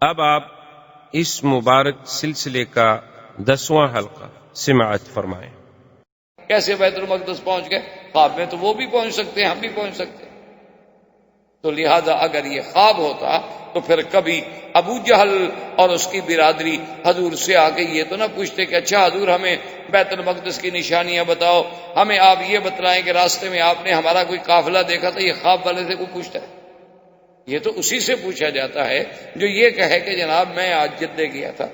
اب آپ اس مبارک سلسلے کا 10واں حلقہ سماعت فرمائیں۔ کیسے بیت المقدس پہنچ گئے؟ خواب میں تو وہ بھی پہنچ سکتے ہیں، ہم بھی پہنچ سکتے ہیں۔ تو لہذا اگر یہ خواب ہوتا تو پھر کبھی ابو جہل اور اس کی برادری حضور سے آ کے یہ تو نہ پوچھتے کہ اچھا حضور ہمیں بیت المقدس کی نشانیاں بتاؤ، ہمیں آپ یہ بتلائیں کہ راستے میں آپ نے ہمارا کوئی قافلہ دیکھا تھا۔ یہ خواب والے سے کوئی پوچھتا ہے؟ یہ تو اسی سے پوچھا جاتا ہے جو یہ کہے کہ جناب میں آج جدے گیا تھا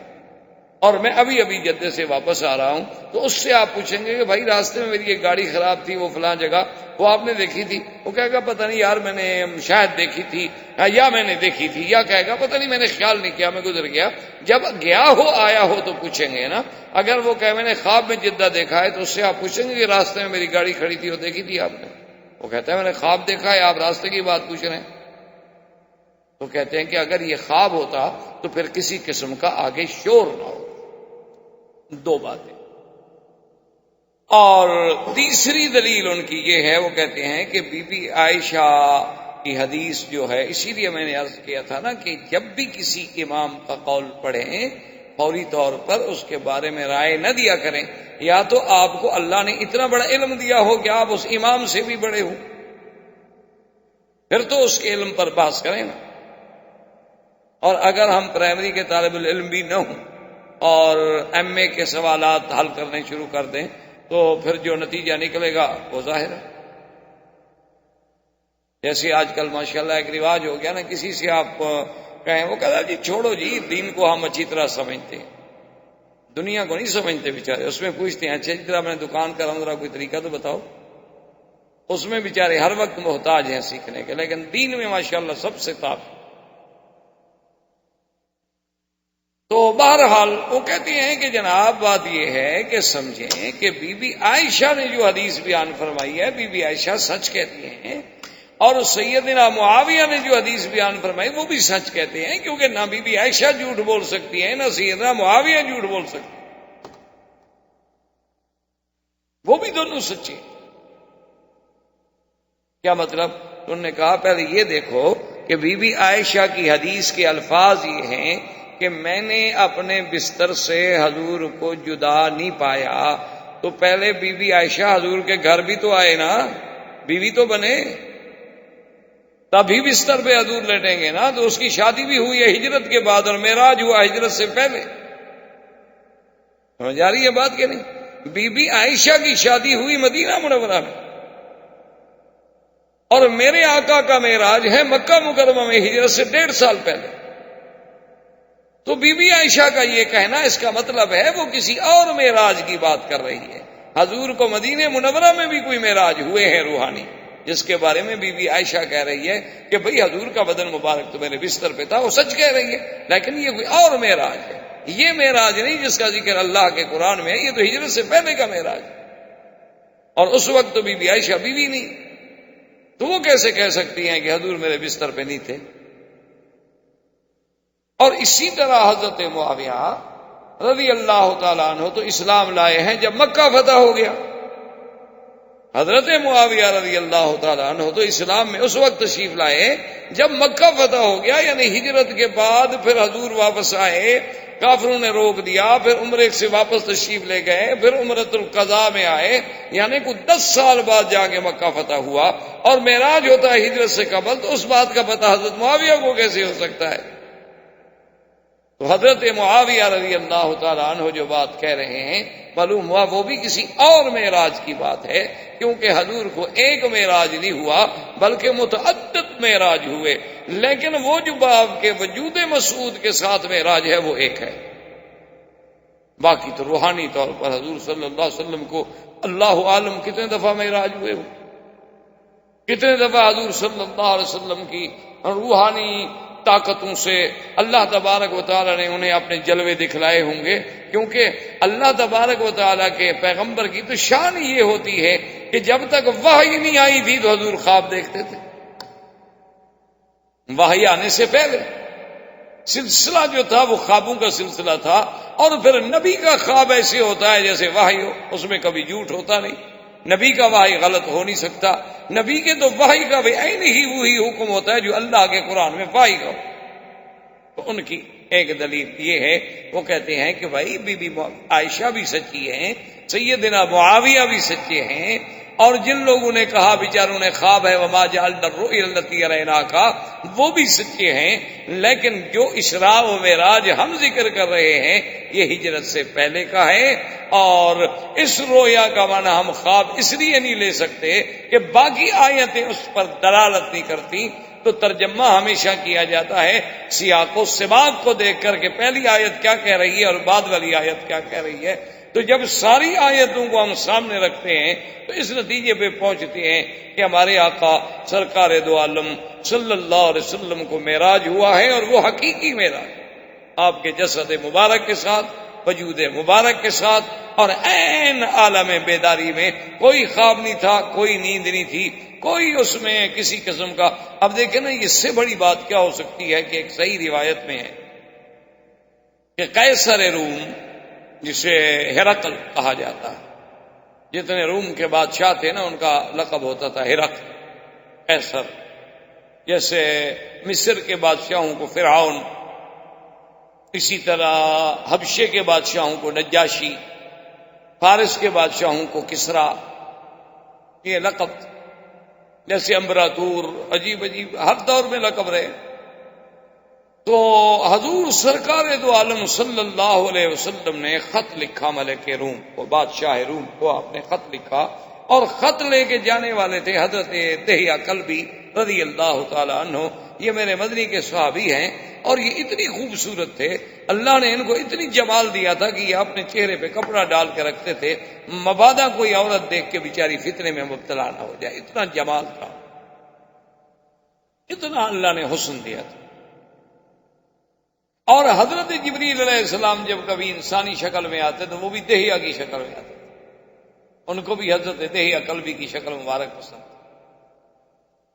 اور میں ابھی جدے سے واپس آ رہا ہوں، تو اس سے آپ پوچھیں گے کہ بھائی راستے میں میری ایک گاڑی خراب تھی، وہ فلاں جگہ وہ آپ نے دیکھی تھی؟ وہ کہے گا پتہ نہیں یار میں نے شاید دیکھی تھی، یا میں نے دیکھی تھی، یا کہے گا پتہ نہیں میں نے خیال نہیں کیا، میں گزر گیا۔ جب گیا ہو آیا ہو تو پوچھیں گے نا۔ اگر وہ کہے میں نے خواب میں جدہ دیکھا ہے تو اس سے آپ پوچھیں گے کہ راستے میں میری گاڑی کھڑی تھی وہ دیکھی تھی آپ نے؟ وہ کہتا ہے میں نے خواب دیکھا ہے، آپ راستے کی بات پوچھ رہے ہیں۔ تو کہتے ہیں کہ اگر یہ خواب ہوتا تو پھر کسی قسم کا آگے شور نہ ہو۔ دو باتیں۔ اور تیسری دلیل ان کی یہ ہے، وہ کہتے ہیں کہ بی بی عائشہ کی حدیث جو ہے، اسی لیے میں نے عرض کیا تھا نا کہ جب بھی کسی امام کا قول پڑھیں فوری طور پر اس کے بارے میں رائے نہ دیا کریں، یا تو آپ کو اللہ نے اتنا بڑا علم دیا ہو کہ آپ اس امام سے بھی بڑے ہوں، پھر تو اس کے علم پر بحث کریں نا۔ اور اگر ہم پرائمری کے طالب العلم بھی نہ ہوں اور ایم اے کے سوالات حل کرنے شروع کر دیں تو پھر جو نتیجہ نکلے گا وہ ظاہر ہے۔ جیسے آج کل ماشاءاللہ ایک رواج ہو گیا نا، کسی سے آپ کہیں وہ کہتا جی چھوڑو جی، دین کو ہم اچھی طرح سمجھتے ہیں، دنیا کو نہیں سمجھتے بیچارے۔ اس میں پوچھتے ہیں اچھا جی طرح میں نے دکان کا ذرا کوئی طریقہ تو بتاؤ۔ اس میں بیچارے ہر وقت محتاج ہیں سیکھنے کے، لیکن دین میں ماشاءاللہ سب سے طاقت۔ تو بہرحال وہ کہتے ہیں کہ جناب بات یہ ہے کہ سمجھیں کہ بی بی عائشہ نے جو حدیث بیان فرمائی ہے، بی بی عائشہ سچ کہتی ہیں، اور سیدنا معاویہ نے جو حدیث بیان فرمائی وہ بھی سچ کہتے ہیں، کیونکہ نہ بی بی عائشہ جھوٹ بول سکتی ہیں نہ سیدنا معاویہ جھوٹ بول سکتے ہیں، وہ بھی دونوں سچے ہیں۔ کیا مطلب؟ انہوں نے کہا پہلے یہ دیکھو کہ بی بی عائشہ کی حدیث کے الفاظ یہ ہیں کہ میں نے اپنے بستر سے حضور کو جدا نہیں پایا، تو پہلے بی بی عائشہ حضور کے گھر بھی تو آئے نا، بیوی تو بنے، تبھی بستر پہ حضور لیٹیں گے نا۔ تو اس کی شادی بھی ہوئی ہے ہجرت کے بعد اور معراج ہوا ہجرت سے پہلے۔ سمجھ آ رہی ہے بات کہ نہیں؟ بی بی عائشہ کی شادی ہوئی مدینہ منورہ میں، اور میرے آقا کا معراج ہے مکہ مکرمہ میں ہجرت سے 1.5 سال پہلے۔ تو بی بی عائشہ کا یہ کہنا اس کا مطلب ہے وہ کسی اور معراج کی بات کر رہی ہے۔ حضور کو مدینہ منورہ میں بھی کوئی معراج ہوئے ہیں روحانی، جس کے بارے میں بی بی عائشہ کہہ رہی ہے کہ بھئی حضور کا بدن مبارک تو میرے بستر پہ تھا، وہ سچ کہہ رہی ہے، لیکن یہ کوئی اور معراج ہے، یہ معراج نہیں جس کا ذکر اللہ کے قرآن میں ہے، یہ تو ہجرت سے پہلے کا معراج ہے، اور اس وقت تو بی بی عائشہ بیوی نہیں، تو وہ کیسے کہہ سکتی ہیں کہ حضور میرے بستر پہ نہیں تھے؟ اور اسی طرح حضرت معاویہ رضی اللہ تعالیٰ عنہ تو اسلام لائے ہیں جب مکہ فتح ہو گیا۔ حضرت معاویہ رضی اللہ تعالیٰ عنہ تو اسلام میں اس وقت تشریف لائے جب مکہ فتح ہو گیا، یعنی ہجرت کے بعد پھر حضور واپس آئے، کافروں نے روک دیا، پھر عمرے سے واپس تشریف لے گئے، پھر عمرۃ القضاء میں آئے، یعنی کچھ 10 سال بعد جا کے مکہ فتح ہوا، اور معراج ہوتا ہے ہجرت سے قبل، تو اس بات کا پتہ حضرت معاویہ کو کیسے ہو سکتا ہے؟ تو حضرت معاویہ رضی اللہ تعالیٰ عنہ جو بات کہہ رہے ہیں معلوم ہوا وہ بھی کسی اور معراج کی بات ہے، کیونکہ حضور کو ایک معراج نہیں ہوا بلکہ متعدد معراج ہوئے، لیکن وہ جو آپ کے وجود مسعود کے ساتھ معراج ہے وہ ایک ہے، باقی تو روحانی طور پر حضور صلی اللہ علیہ وسلم کو اللہ عالم کتنے دفعہ معراج ہوئے ہو، کتنے دفعہ حضور صلی اللہ علیہ وسلم کی روحانی طاقتوں سے اللہ تبارک و تعالیٰ نے انہیں اپنے جلوے دکھلائے ہوں گے، کیونکہ اللہ تبارک و تعالیٰ کے پیغمبر کی تو شان یہ ہوتی ہے کہ جب تک وحی نہیں آئی تھی تو حضور خواب دیکھتے تھے، وحی آنے سے پہلے سلسلہ جو تھا وہ خوابوں کا سلسلہ تھا، اور پھر نبی کا خواب ایسے ہوتا ہے جیسے وحی ہو، اس میں کبھی جھوٹ ہوتا نہیں، نبی کا وحی غلط ہو نہیں سکتا، نبی کے تو وحی کا بھی عین ہی وہی حکم ہوتا ہے جو اللہ کے قرآن میں وحی کا ہو۔ تو ان کی ایک دلیل یہ ہے، وہ کہتے ہیں کہ بھائی بی بی عائشہ بھی سچی ہیں، سیدنا معاویہ بھی سچے ہیں، اور جن لوگوں نے کہا بیچاروں نے خواب ہے وما جعلنا الرؤيا التي اريناك، وہ بھی سچے ہیں، لیکن جو اسراء و معراج ہم ذکر کر رہے ہیں یہ ہجرت سے پہلے کا ہے، اور اس رویا کا معنی ہم خواب اس لیے نہیں لے سکتے کہ باقی آیتیں اس پر دلالت نہیں کرتی، تو ترجمہ ہمیشہ کیا جاتا ہے سیاق و سباق کو دیکھ کر کہ پہلی آیت کیا کہہ رہی ہے اور بعد والی آیت کیا کہہ رہی ہے۔ تو جب ساری آیتوں کو ہم سامنے رکھتے ہیں تو اس نتیجے پہ پہنچتے ہیں کہ ہمارے آقا سرکار دو عالم صلی اللہ علیہ وسلم کو معراج ہوا ہے، اور وہ حقیقی معراج آپ کے جسد مبارک کے ساتھ، وجود مبارک کے ساتھ، اور عین عالم بیداری میں، کوئی خواب نہیں تھا، کوئی نیند نہیں تھی، کوئی اس میں کسی قسم کا۔ اب دیکھیں نا، اس سے بڑی بات کیا ہو سکتی ہے کہ ایک صحیح روایت میں ہے کہ قیصر روم، جسے ہرقل کہا جاتا ہے، جتنے روم کے بادشاہ تھے نا ان کا لقب ہوتا تھا ہرقل، قیصر، جیسے مصر کے بادشاہوں کو فرعون، اسی طرح حبشے کے بادشاہوں کو نجاشی، فارس کے بادشاہوں کو کسرا، یہ لقب، جیسے امبراطور، عجیب عجیب ہر دور میں لقب رہے۔ تو حضور سرکار دو عالم صلی اللہ علیہ وسلم نے خط لکھا ملک روم کو، بادشاہ روم کو آپ نے خط لکھا، اور خط لے کے جانے والے تھے حضرت دہیہ کلبی رضی اللہ تعالی عنہ۔ یہ میرے مدنی کے صحابی ہیں، اور یہ اتنی خوبصورت تھے، اللہ نے ان کو اتنی جمال دیا تھا کہ یہ اپنے چہرے پہ کپڑا ڈال کے رکھتے تھے، مبادا کوئی عورت دیکھ کے بیچاری فتنے میں مبتلا نہ ہو جائے، اتنا جمال تھا، اتنا اللہ نے حسن دیا تھا۔ اور حضرت جبریل علیہ السلام جب کبھی انسانی شکل میں آتے تو وہ بھی دہیہ کی شکل میں آتے، ان کو بھی حضرت دہیہ کلبی کی شکل مبارک پسند۔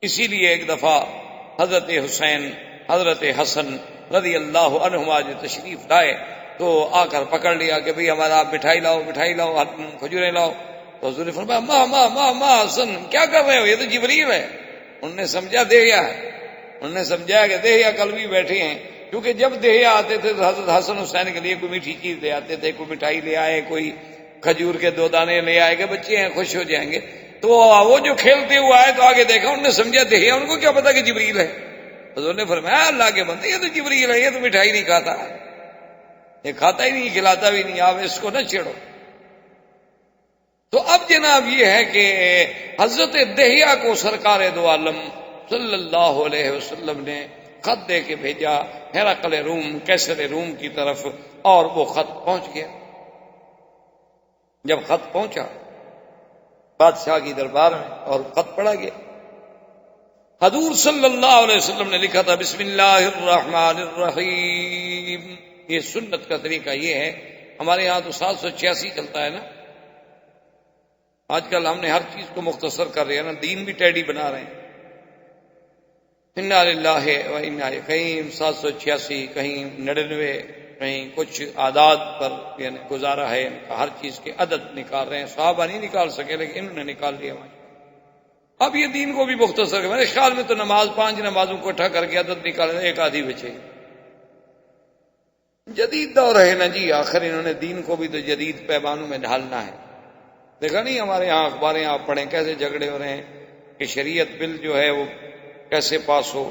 اسی لیے ایک دفعہ حضرت حسین، حضرت حسن رضی اللہ عنہما جو تشریف لائے تو آ کر پکڑ لیا کہ بھئی ہمارا آپ مٹھائی لاؤ، مٹھائی لاؤ، کھجوریں لاؤ۔ تو حضور نے فرمایا ماں ماں ماں ماں حسن کیا کر رہے ہو، یہ تو جبریل ہے۔ انہوں نے سمجھا دہیہ ہے، انہوں نے سمجھا کہ دہیہ کلبی بیٹھے ہیں، کیونکہ جب دہیہ آتے تھے تو حضرت حسن حسین کے لیے کوئی میٹھی چیز لے آتے تھے، کوئی مٹھائی لے آئے، کوئی کھجور کے 2 دانے لے آئے کہ بچے ہیں خوش ہو جائیں گے۔ تو وہ جو کھیلتے ہوئے آئے تو آگے دیکھا، انہوں نے سمجھا دہیہ، ان کو کیا پتا کہ جبریل ہے۔ حضور نے فرمایا اللہ کے بندے یہ تو جبریل ہے، یہ تو مٹھائی نہیں کھاتا، یہ کھاتا ہی نہیں، کھلاتا بھی نہیں، آپ اس کو نہ چھیڑو۔ تو اب جناب یہ ہے کہ حضرت دہیہ کو سرکار دو عالم صلی اللہ علیہ وسلم نے خط دے کے بھیجا ہرقل روم، قیصر روم کی طرف، اور وہ خط پہنچ گیا۔ جب خط پہنچا بادشاہ کی دربار میں اور خط پڑھا گیا، حضور صلی اللہ علیہ وسلم نے لکھا تھا بسم اللہ الرحمن الرحیم۔ یہ سنت کا طریقہ یہ ہے، ہمارے ہاں تو 786 چلتا ہے نا، آج کل ہم نے ہر چیز کو مختصر کر رہے ہیں نا، دین بھی ٹیڈی بنا رہے ہیں۔ انا للہ و انا الیہ، کہیں 786، کہیں 99، کہیں کچھ اعداد پر یعنی گزارا ہے، ہر چیز کے عدد نکال رہے ہیں۔ صحابہ نہیں نکال سکے لیکن انہوں نے نکال لیا۔ اب یہ دین کو بھی مختصر کر، میرے خیال میں تو نماز 5 نمازوں کو اٹھا کر کے عدد نکالے، ایک آدھی بچے گی۔ جدید دور ہے نا جی، آخر انہوں نے دین کو بھی تو جدید پیمانوں میں ڈھالنا ہے۔ دیکھا نہیں ہمارے یہاں اخباریں آپ پڑھیں کیسے جھگڑے ہو رہے ہیں کہ شریعت بل جو ہے وہ کیسے پاس ہو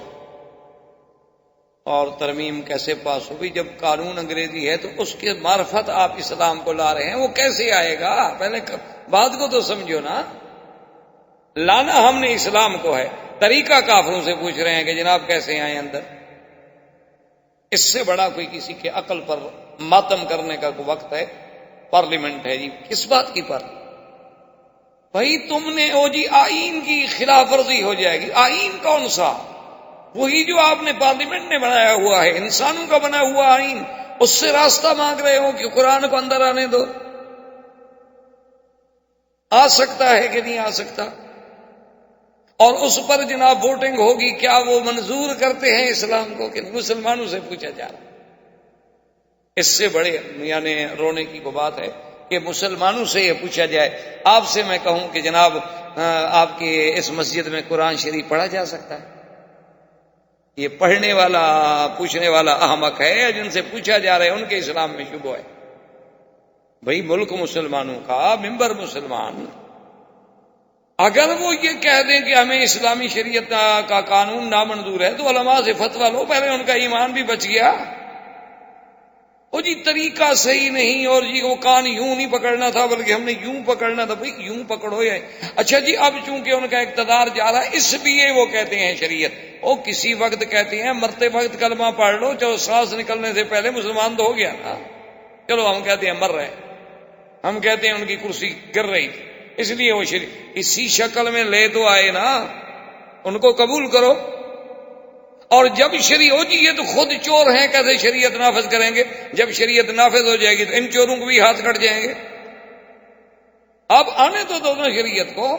اور ترمیم کیسے پاس ہو۔ بھی جب قانون انگریزی ہے تو اس کے معرفت آپ اسلام کو لا رہے ہیں، وہ کیسے آئے گا؟ پہلے بات کو تو سمجھو نا، لانا ہم نے اسلام کو ہے، طریقہ کافروں سے پوچھ رہے ہیں کہ جناب کیسے آئیں اندر۔ اس سے بڑا کوئی کسی کے عقل پر ماتم کرنے کا کوئی وقت ہے؟ پارلیمنٹ ہے جی، کس بات کی پارلیمنٹ؟ بھائی تم نے او جی آئین کی خلاف ورزی ہو جائے گی۔ آئین کون سا؟ وہی جو آپ نے پارلیمنٹ میں بنایا ہوا ہے، انسانوں کا بنا ہوا آئین، اس سے راستہ مانگ رہے ہو کہ قرآن کو اندر آنے دو۔ آ سکتا ہے کہ نہیں آ سکتا؟ اور اس پر جناب ووٹنگ ہوگی، کیا وہ منظور کرتے ہیں اسلام کو کہ مسلمانوں سے پوچھا جا رہا ہے؟ اس سے بڑے یعنی رونے کی وہ بات ہے کہ مسلمانوں سے یہ پوچھا جائے۔ آپ سے میں کہوں کہ جناب آپ کی اس مسجد میں قرآن شریف پڑھا جا سکتا ہے؟ یہ پڑھنے والا پوچھنے والا احمق ہے یا جن سے پوچھا جا رہا ہے ان کے اسلام میں شبہ ہے؟ بھئی ملک مسلمانوں کا، ممبر مسلمان، اگر وہ یہ کہہ دیں کہ ہمیں اسلامی شریعت کا قانون نامنظور ہے تو علماء سے فتویٰ لو، پہلے ان کا ایمان بھی بچ گیا۔ وہ جی طریقہ صحیح نہیں، اور جی وہ کان یوں نہیں پکڑنا تھا بلکہ ہم نے یوں پکڑنا تھا۔ بھئی یوں پکڑو یا اچھا جی اب چونکہ ان کا اقتدار جا رہا ہے اس لیے وہ کہتے ہیں شریعت۔ وہ کسی وقت کہتے ہیں مرتے وقت کلمہ پڑھ لو، جو سانس نکلنے سے پہلے مسلمان تو ہو گیا نا۔ چلو ہم کہتے ہیں مر رہے، ہم کہتے ہیں ان کی کرسی گر رہی تھی اس لیے وہ اسی شکل میں لے تو آئے نا، ان کو قبول کرو۔ اور جب شریعت ہو جی یہ تو خود چور ہیں، کیسے شریعت نافذ کریں گے؟ جب شریعت نافذ ہو جائے گی تو ان چوروں کو بھی ہاتھ کٹ جائیں گے۔ اب آنے تو دو نا شریعت کو،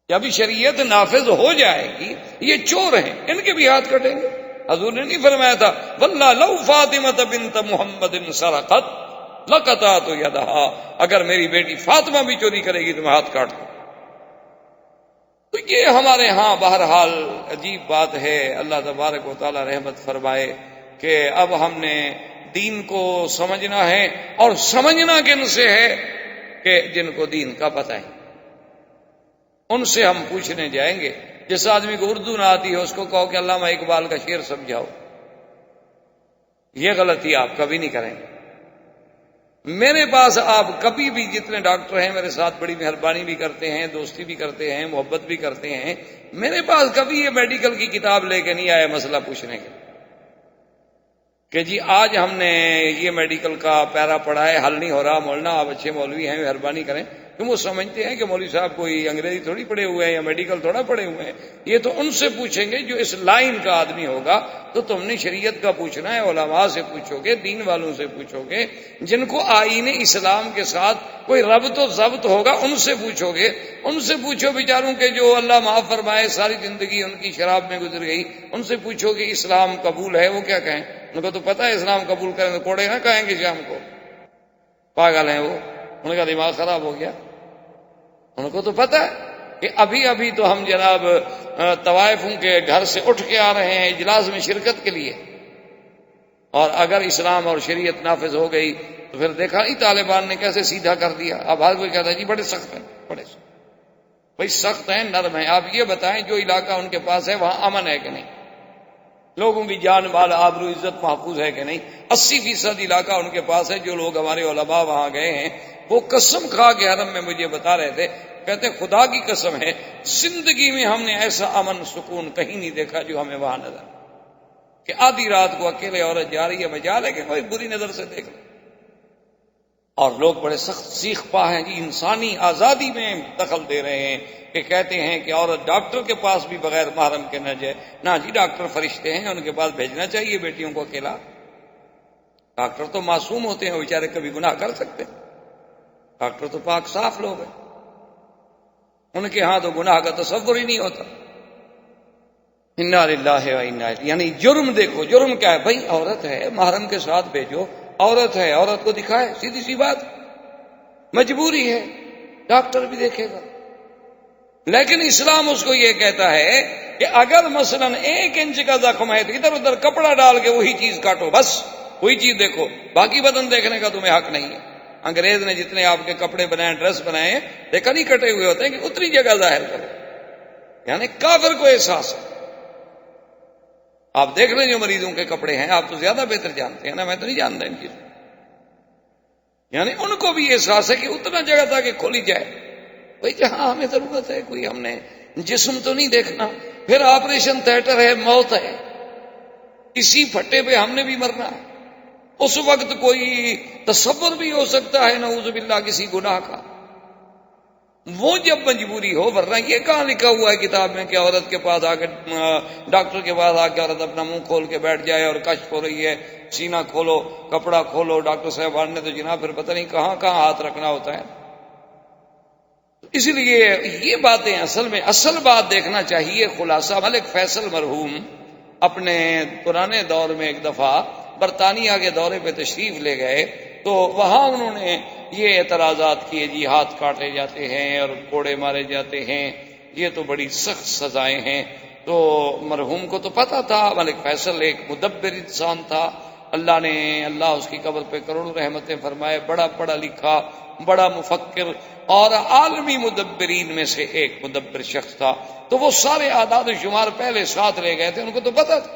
جب شریعت نافذ ہو جائے گی یہ چور ہیں ان کے بھی ہاتھ کٹیں گے۔ حضور نے نہیں فرمایا تھا واللہ لو فاطمہ بنت محمد سرقت لقطعت یدہا، اگر میری بیٹی فاطمہ بھی چوری کرے گی تو میں ہاتھ کاٹ دوں۔ تو یہ ہمارے ہاں بہرحال عجیب بات ہے۔ اللہ تبارک و تعالی رحمت فرمائے کہ اب ہم نے دین کو سمجھنا ہے، اور سمجھنا کن سے ہے کہ جن کو دین کا پتہ ہے ان سے ہم پوچھنے جائیں گے۔ جس آدمی کو اردو نہ آتی ہے اس کو کہو کہ علامہ اقبال کا شعر سمجھاؤ، یہ غلطی آپ کبھی نہیں کریں گے۔ میرے پاس آپ کبھی بھی، جتنے ڈاکٹر ہیں میرے ساتھ بڑی مہربانی بھی کرتے ہیں، دوستی بھی کرتے ہیں، محبت بھی کرتے ہیں، میرے پاس کبھی یہ میڈیکل کی کتاب لے کے نہیں آئے مسئلہ پوچھنے کے کہ جی آج ہم نے یہ میڈیکل کا پیرا پڑھا ہے حل نہیں ہو رہا، مولانا آپ اچھے مولوی ہیں مہربانی کریں۔ کیوں وہ سمجھتے ہیں کہ مولوی صاحب کوئی انگریزی تھوڑی پڑھے ہوئے ہیں یا میڈیکل تھوڑا پڑھے ہوئے ہیں۔ یہ تو ان سے پوچھیں گے جو اس لائن کا آدمی ہوگا۔ تو تم نے شریعت کا پوچھنا ہے، علماء سے پوچھو گے، دین والوں سے پوچھو گے، جن کو آئین اسلام کے ساتھ کوئی ربط و ضبط ہوگا ان سے پوچھو گے۔ ان سے پوچھو بیچاروں کے جو اللہ معاف فرمائے ساری زندگی ان کی شراب میں گزر گئی، ان سے پوچھو کہ اسلام قبول ہے، وہ کیا کہیں؟ ان کو تو پتہ ہے اسلام قبول کریں تو کوڑے نہ کہیں گے شام کو، پاگل ہیں وہ، ان کا دماغ خراب ہو گیا۔ ان کو تو پتہ ہے کہ ابھی ابھی تو ہم جناب طوائفوں کے گھر سے اٹھ کے آ رہے ہیں اجلاس میں شرکت کے لیے، اور اگر اسلام اور شریعت نافذ ہو گئی تو پھر دیکھا نہیں طالبان نے کیسے سیدھا کر دیا۔ اب ہر کوئی کہتا ہے جی بڑے سخت ہیں، بڑے سخت، بھائی سخت ہیں نرم ہیں۔ آپ یہ بتائیں جو علاقہ ان کے پاس ہے وہاں امن ہے کہ نہیں؟ لوگوں کی جان مال آبرو عزت محفوظ ہے کہ نہیں؟ 80% علاقہ ان کے پاس ہے۔ جو لوگ ہمارے علماء وہاں گئے ہیں وہ قسم کھا کے حرم میں مجھے بتا رہے تھے، کہتے خدا کی قسم ہے زندگی میں ہم نے ایسا امن سکون کہیں نہیں دیکھا جو ہمیں وہاں نظر، کہ آدھی رات کو اکیلے عورت جا رہی ہے، مجال ہے کہ کوئی بری نظر سے دیکھ لے، اور لوگ بڑے سخت سیخ پا ہیں جی، انسانی آزادی میں دخل دے رہے ہیں کہ کہتے ہیں کہ عورت ڈاکٹر کے پاس بھی بغیر محرم کے نہ جائے۔ نہ جی، ڈاکٹر فرشتے ہیں، ان کے پاس بھیجنا چاہیے بیٹیوں کو اکیلا۔ ڈاکٹر تو معصوم ہوتے ہیں، بیچارے کبھی گناہ کر سکتے ہیں، ڈاکٹر تو پاک صاف لوگ ہیں، ان کے ہاں تو گناہ کا تصور ہی نہیں ہوتا۔ انا للہ و انا الیہ، یعنی جرم دیکھو، جرم کیا ہے بھائی؟ عورت ہے محرم کے ساتھ بھیجو، عورت ہے عورت کو دکھائے، سیدھی سی بات، مجبوری ہے، ڈاکٹر بھی دیکھے گا۔ لیکن اسلام اس کو یہ کہتا ہے کہ اگر مثلا 1 انچ کا زخم ہے تو ادھر ادھر کپڑا ڈال کے وہی چیز کاٹو، بس وہی چیز دیکھو، باقی بدن دیکھنے کا تمہیں حق نہیں ہے۔ انگریز نے جتنے آپ کے کپڑے بنائے، ڈریس بنائے، دیکھا نہیں کٹے ہوئے ہوتے ہیں کہ اتنی جگہ ظاہر کرو، یعنی کافر کو احساس ہے۔ آپ دیکھ لیں جو مریضوں کے کپڑے ہیں، آپ تو زیادہ بہتر جانتے ہیں نا، میں تو نہیں جانتا ان چیزوں، یعنی ان کو بھی احساس ہے کہ اتنا جگہ تھا کہ کھولی جائے، بھائی جہاں ہمیں ضرورت ہے، کوئی ہم نے جسم تو نہیں دیکھنا۔ پھر آپریشن تھیٹر ہے، موت ہے، اسی پھٹے پہ ہم نے بھی مرنا ہے۔ اس وقت کوئی تصور بھی ہو سکتا ہے نعوذ باللہ کسی گناہ کا، وہ جب مجبوری ہو، ورنہ یہ کہاں لکھا ہوا ہے کتاب میں کہ عورت کے پاس آ کے، ڈاکٹر کے پاس آ کے عورت اپنا منہ کھول کے بیٹھ جائے اور کشف ہو رہی ہے، سینہ کھولو، کپڑا کھولو، ڈاکٹر صاحبان نے تو جناب پھر پتہ نہیں کہاں کہاں ہاتھ رکھنا ہوتا ہے۔ اس لیے یہ باتیں اصل بات دیکھنا چاہیے۔ خلاصہ، ملک فیصل مرحوم اپنے پرانے دور میں ایک دفعہ برطانیہ کے دورے پہ تشریف لے گئے، تو وہاں انہوں نے یہ اعتراضات کیے، جی ہاتھ کاٹے جاتے ہیں اور کوڑے مارے جاتے ہیں، یہ تو بڑی سخت سزائیں ہیں۔ تو مرحوم کو تو پتا تھا ملک فیصل ایک مدبر انسان تھا، اللہ اس کی قبر پہ کروڑوں رحمتیں فرمائے، بڑا پڑھا لکھا، بڑا مفکر اور عالمی مدبرین میں سے ایک مدبر شخص تھا۔ تو وہ سارے اعداد و شمار پہلے ساتھ لے گئے تھے، ان کو تو پتا تھا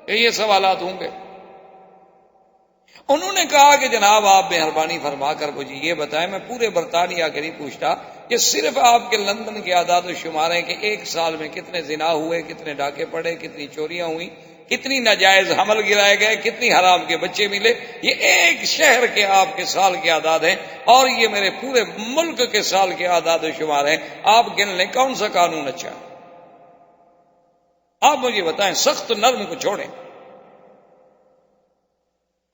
کہ یہ سوالات ہوں گے۔ انہوں نے کہا کہ جناب آپ مہربانی فرما کر مجھے یہ بتائیں، میں پورے برطانیہ کے نہیں پوچھتا، یہ صرف آپ کے لندن کے اعداد و شمار ہیں کہ ایک سال میں کتنے زنا ہوئے، کتنے ڈاکے پڑے، کتنی چوریاں ہوئیں، کتنی ناجائز حمل گرائے گئے، کتنی حرام کے بچے ملے، یہ ایک شہر کے آپ کے سال کے اعداد ہیں، اور یہ میرے پورے ملک کے سال کے اعداد و شمار ہیں، آپ گن لیں کون سا قانون اچھا ہے؟ آپ مجھے بتائیں، سخت نرم کو چھوڑیں،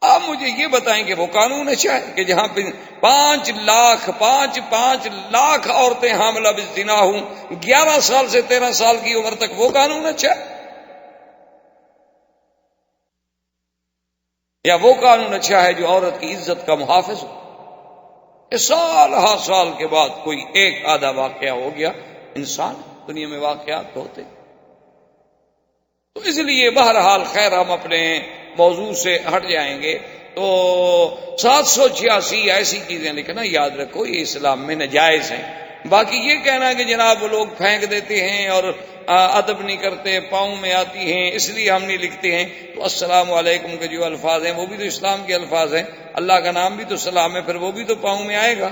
آپ مجھے یہ بتائیں کہ وہ قانون اچھا ہے کہ جہاں 5 لاکھ عورتیں حاملہ بالزنا ہوں 11 سال سے 13 سال کی عمر تک، وہ قانون اچھا ہے؟ یا وہ قانون اچھا ہے جو عورت کی عزت کا محافظ ہو؟ کہ سال ہر سال کے بعد کوئی ایک آدھا واقعہ ہو گیا، انسان دنیا میں واقعات ہوتے۔ تو اس لیے بہرحال خیر ہم اپنے موضوع سے ہٹ جائیں گے۔ تو 786 ایسی چیزیں لکھنا یاد رکھو یہ اسلام میں ناجائز ہیں۔ باقی یہ کہنا کہ جناب وہ لوگ پھینک دیتے ہیں اور ادب نہیں کرتے، پاؤں میں آتی ہیں اس لیے ہم نہیں لکھتے ہیں، تو السلام علیکم کے جو الفاظ ہیں وہ بھی تو اسلام کے الفاظ ہیں، اللہ کا نام بھی تو سلام ہے، پھر وہ بھی تو پاؤں میں آئے گا۔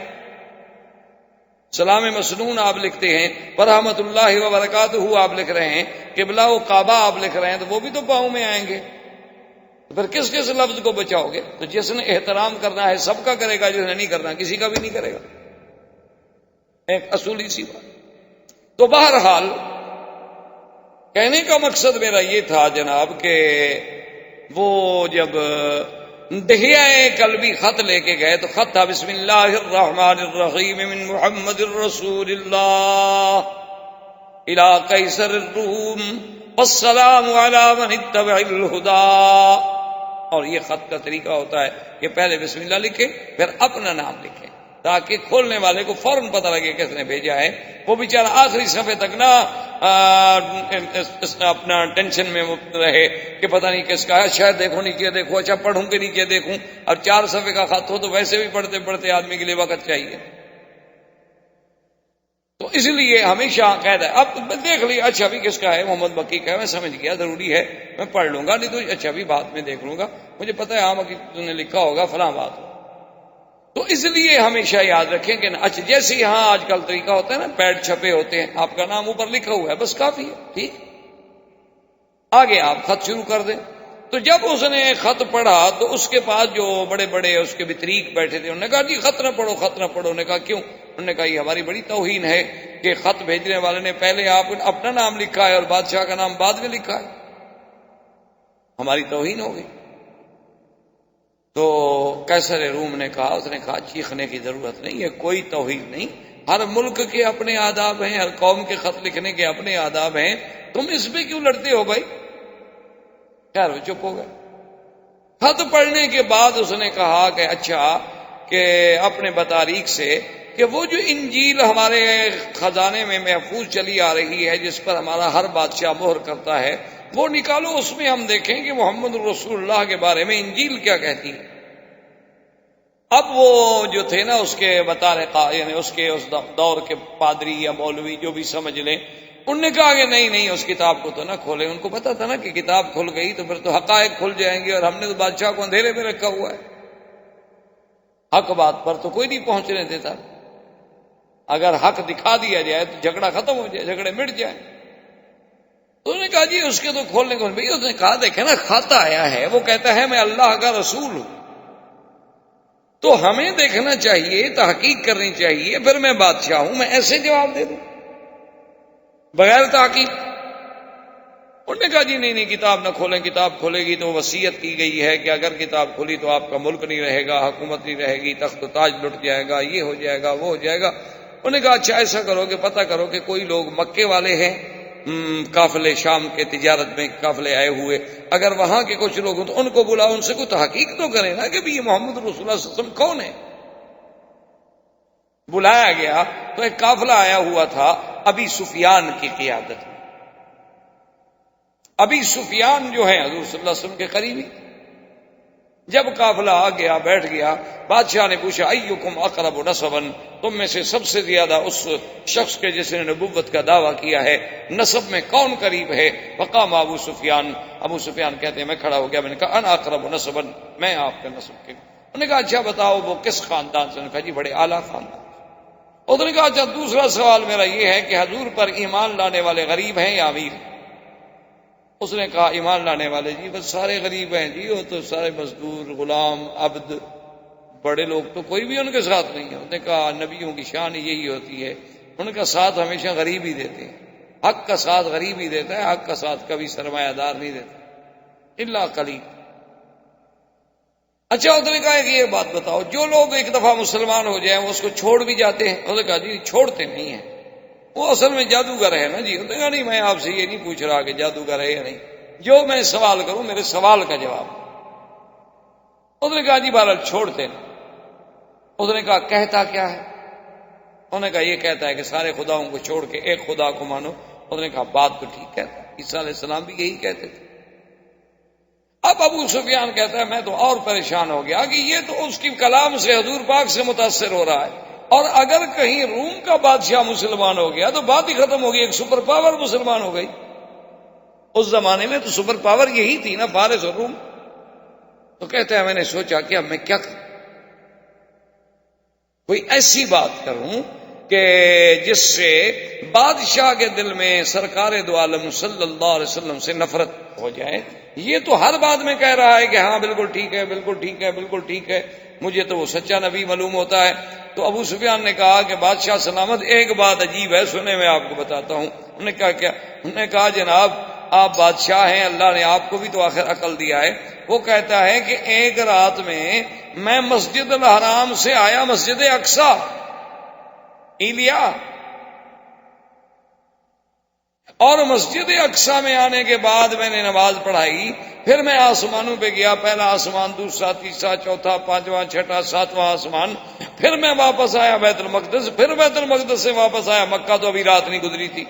سلام مسنون آپ لکھتے ہیں، ورحمۃ اللہ وبرکاتہ آپ لکھ رہے ہیں، قبلہ و کعبہ آپ لکھ رہے ہیں، تو وہ بھی تو پاؤں میں آئیں گے۔ پھر کس کس لفظ کو بچاؤ گے؟ تو جس نے احترام کرنا ہے سب کا کرے گا، جس نے نہیں کرنا کسی کا بھی نہیں کرے گا، ایک اصولی سی بات۔ تو بہرحال کہنے کا مقصد میرا یہ تھا جناب کہ وہ جب دہیہ قلبی خط لے کے گئے تو خط تھا بسم اللہ الرحمن الرحیم من محمد الرسول اللہ الی قیصر الروم والسلام علی من اتبع الہدی۔ اور یہ خط کا طریقہ ہوتا ہے کہ پہلے بسم اللہ لکھیں پھر اپنا نام لکھیں تاکہ کھولنے والے کو فوراً پتہ لگے کس نے بھیجا ہے، وہ بیچارہ آخری صفحے تک نہ اپنا ٹینشن میں رہے کہ پتہ نہیں کس کا ہے، شاید دیکھو نیچے دیکھو، اچھا پڑھوں کہ نیچے دیکھوں۔ اب 4 صفحے کا خط ہو تو ویسے بھی پڑھتے پڑھتے آدمی کے لیے وقت چاہیے، تو اس لیے ہمیشہ قید ہے۔ اب دیکھ لیا اچھا بھی کس کا ہے، محمد بکی کا ہے، میں سمجھ گیا ضروری ہے میں پڑھ لوں گا، نہیں تو اچھا بھی بعد میں دیکھ لوں گا، مجھے پتہ ہے ہاں تم نے لکھا ہوگا فلاں بات ہو۔ تو اس لیے ہمیشہ یاد رکھیں کہ اچھا جیسے یہاں آج کل طریقہ ہوتا ہے نا، پیڈ چھپے ہوتے ہیں، آپ کا نام اوپر لکھا ہوا ہے بس کافی ہے، ٹھیک، آگے آپ خط شروع کر دیں۔ تو جب اس نے خط پڑھا تو اس کے پاس جو بڑے بڑے اس کے بطریق بیٹھے تھے انہوں نے کہا جی خط نہ پڑھو، خط نہ پڑھو۔ انہوں نے کہا کیوں؟ انہوں نے کہا یہ ہماری بڑی توہین ہے کہ خط بھیجنے والے نے پہلے آپ اپنا نام لکھا ہے اور بادشاہ کا نام بعد میں لکھا ہے، ہماری توہین ہو گئی۔ تو قیصر روم نے کہا، اس نے کہا چیخنے کی ضرورت نہیں ہے، کوئی توہین نہیں، ہر ملک کے اپنے آداب ہیں، ہر قوم کے خط لکھنے کے اپنے آداب ہیں، تم اس پہ کیوں لڑتے ہو بھائی؟ خیر وہ چپ ہو گئے۔ خط پڑھنے کے بعد اس نے کہا کہ اچھا کہ اپنے بطاریق سے کہ وہ جو انجیل ہمارے خزانے میں محفوظ چلی آ رہی ہے جس پر ہمارا ہر بادشاہ مہر کرتا ہے وہ نکالو، اس میں ہم دیکھیں کہ محمد رسول اللہ کے بارے میں انجیل کیا کہتی ہے۔ اب وہ جو تھے نا اس کے بطارقہ یعنی اس دور کے پادری یا مولوی جو بھی سمجھ لیں، انہوں نے کہا کہ نہیں اس کتاب کو تو نہ کھولیں۔ ان کو پتا تھا نا کہ کتاب کھل گئی تو پھر تو حقائق کھل جائیں گے، اور ہم نے تو بادشاہ کو اندھیرے میں رکھا ہوا ہے، حق بات پر تو کوئی نہیں پہنچنے دیتا، اگر حق دکھا دیا جائے تو جھگڑا ختم ہو جائے، جھگڑے مٹ جائیں۔ تو انہوں نے کہا جی اس کے تو کھولنے کو بھائی، اس نے کہا دیکھیں نا خط آیا ہے، وہ کہتا ہے میں اللہ کا رسول ہوں، تو ہمیں دیکھنا چاہیے، تحقیق کرنی چاہیے، پھر میں بادشاہ ہوں میں ایسے جواب دے دوں بغیر تحقیق؟ انہوں نے کہا جی نہیں کتاب نہ کھولیں، کتاب کھولے گی تو وصیت کی گئی ہے کہ اگر کتاب کھلی تو آپ کا ملک نہیں رہے گا، حکومت نہیں رہے گی، تخت و تاج لٹ جائے گا، یہ ہو جائے گا وہ ہو جائے گا۔ انہوں نے کہا اچھا ایسا کرو کہ پتہ کرو کہ کوئی لوگ مکے والے ہیں، قافلے شام کے تجارت میں قافلے آئے ہوئے، اگر وہاں کے کچھ لوگ ہوں تو ان کو بلاؤ، ان سے کوئی تحقیق تو کریں نا کہ بھی یہ محمد رسول اللہ صلی اللہ علیہ وسلم کون ہے۔ بلایا گیا تو ایک قافلہ آیا ہوا تھا ابی سفیان کی قیادت میں، ابی سفیان جو ہے حضور صلی اللہ علیہ وسلم کے قریبی، جب قافلہ آ گیا بیٹھ گیا، بادشاہ نے پوچھا ایکم اقرب نسبا، تم میں سے سب سے زیادہ اس شخص کے جس نے نبوت کا دعویٰ کیا ہے نسب میں کون قریب ہے؟ فقام ابو سفیان، ابو سفیان کہتے ہیں میں کھڑا ہو گیا، میں نے کہا انا اقرب نسبا، میں آپ کے نسب کے۔ انہوں نے کہا اچھا بتاؤ وہ کس خاندان سے؟ انہوں نے کہا جی بڑے اعلیٰ خاندان۔ انہوں نے کہا اچھا دوسرا سوال میرا یہ ہے کہ حضور پر ایمان لانے والے غریب ہیں یا امیر؟ اس نے کہا ایمان لانے والے جی بس سارے غریب ہیں جی، وہ تو سارے مزدور، غلام، عبد، بڑے لوگ تو کوئی بھی ان کے ساتھ نہیں ہے۔ انہوں نے کہا نبیوں کی شان یہی ہوتی ہے، ان کا ساتھ ہمیشہ غریب ہی دیتے ہیں، حق کا ساتھ غریب ہی دیتا ہے، حق کا ساتھ کبھی سرمایہ دار نہیں دیتا الا قلیل۔ اچھا انہوں نے کہا کہ یہ بات بتاؤ جو لوگ ایک دفعہ مسلمان ہو جائیں وہ اس کو چھوڑ بھی جاتے ہیں؟ انہوں نے کہا جی چھوڑتے نہیں ہیں، وہ اصل میں جادوگر ہے نا جی۔ انہوں نے کہا نہیں میں آپ سے یہ نہیں پوچھ رہا کہ جادوگر ہے یا نہیں، جو میں سوال کروں میرے سوال کا جواب۔ انہوں نے کہا جی بہرحال چھوڑتے نہیں۔ انہوں نے کہا کہتا کیا ہے؟ انہوں نے کہا یہ کہتا ہے کہ سارے خداؤں کو چھوڑ کے ایک خدا کو مانو۔ انہوں نے کہا بات تو ٹھیک کہتا ہے، عیسیٰ علیہ السلام بھی یہی کہتے تھے۔ اب ابو سفیان کہتا ہے میں تو اور پریشان ہو گیا کہ یہ تو اس کی کلام سے حضور پاک سے متاثر ہو رہا ہے، اور اگر کہیں روم کا بادشاہ مسلمان ہو گیا تو بات ہی ختم ہو گئی، ایک سپر پاور مسلمان ہو گئی۔ اس زمانے میں تو سپر پاور یہی تھی نا، فارس اور روم۔ تو کہتا ہے میں نے سوچا کہ اب میں کیا کروں، کوئی ایسی بات کروں کہ جس سے بادشاہ کے دل میں سرکار دو عالم صلی اللہ علیہ وسلم سے نفرت ہو جائے۔ یہ تو ہر بات میں کہہ رہا ہے کہ ہاں بالکل ٹھیک ہے، بالکل ٹھیک ہے، بالکل ٹھیک ہے، مجھے تو وہ سچا نبی معلوم ہوتا ہے۔ تو ابو سفیان نے کہا کہ بادشاہ سلامت ایک بات عجیب ہے، سنیں میں آپ کو بتاتا ہوں۔ انہوں نے کہا کیا؟ انہوں نے کہا جناب آپ بادشاہ ہیں، اللہ نے آپ کو بھی تو آخر عقل دیا ہے۔ وہ کہتا ہے کہ ایک رات میں مسجد الحرام سے آیا مسجد اقصی ایلیا، اور مسجد اقصی میں آنے کے بعد میں نے نماز پڑھائی، پھر میں آسمانوں پہ گیا، پہلا آسمان، دوسرا، تیسرا، چوتھا، پانچواں، چھٹا، ساتواں آسمان، پھر میں واپس آیا بیت المقدس، پھر بیت المقدس سے واپس آیا مکہ، تو ابھی رات نہیں گزری تھی۔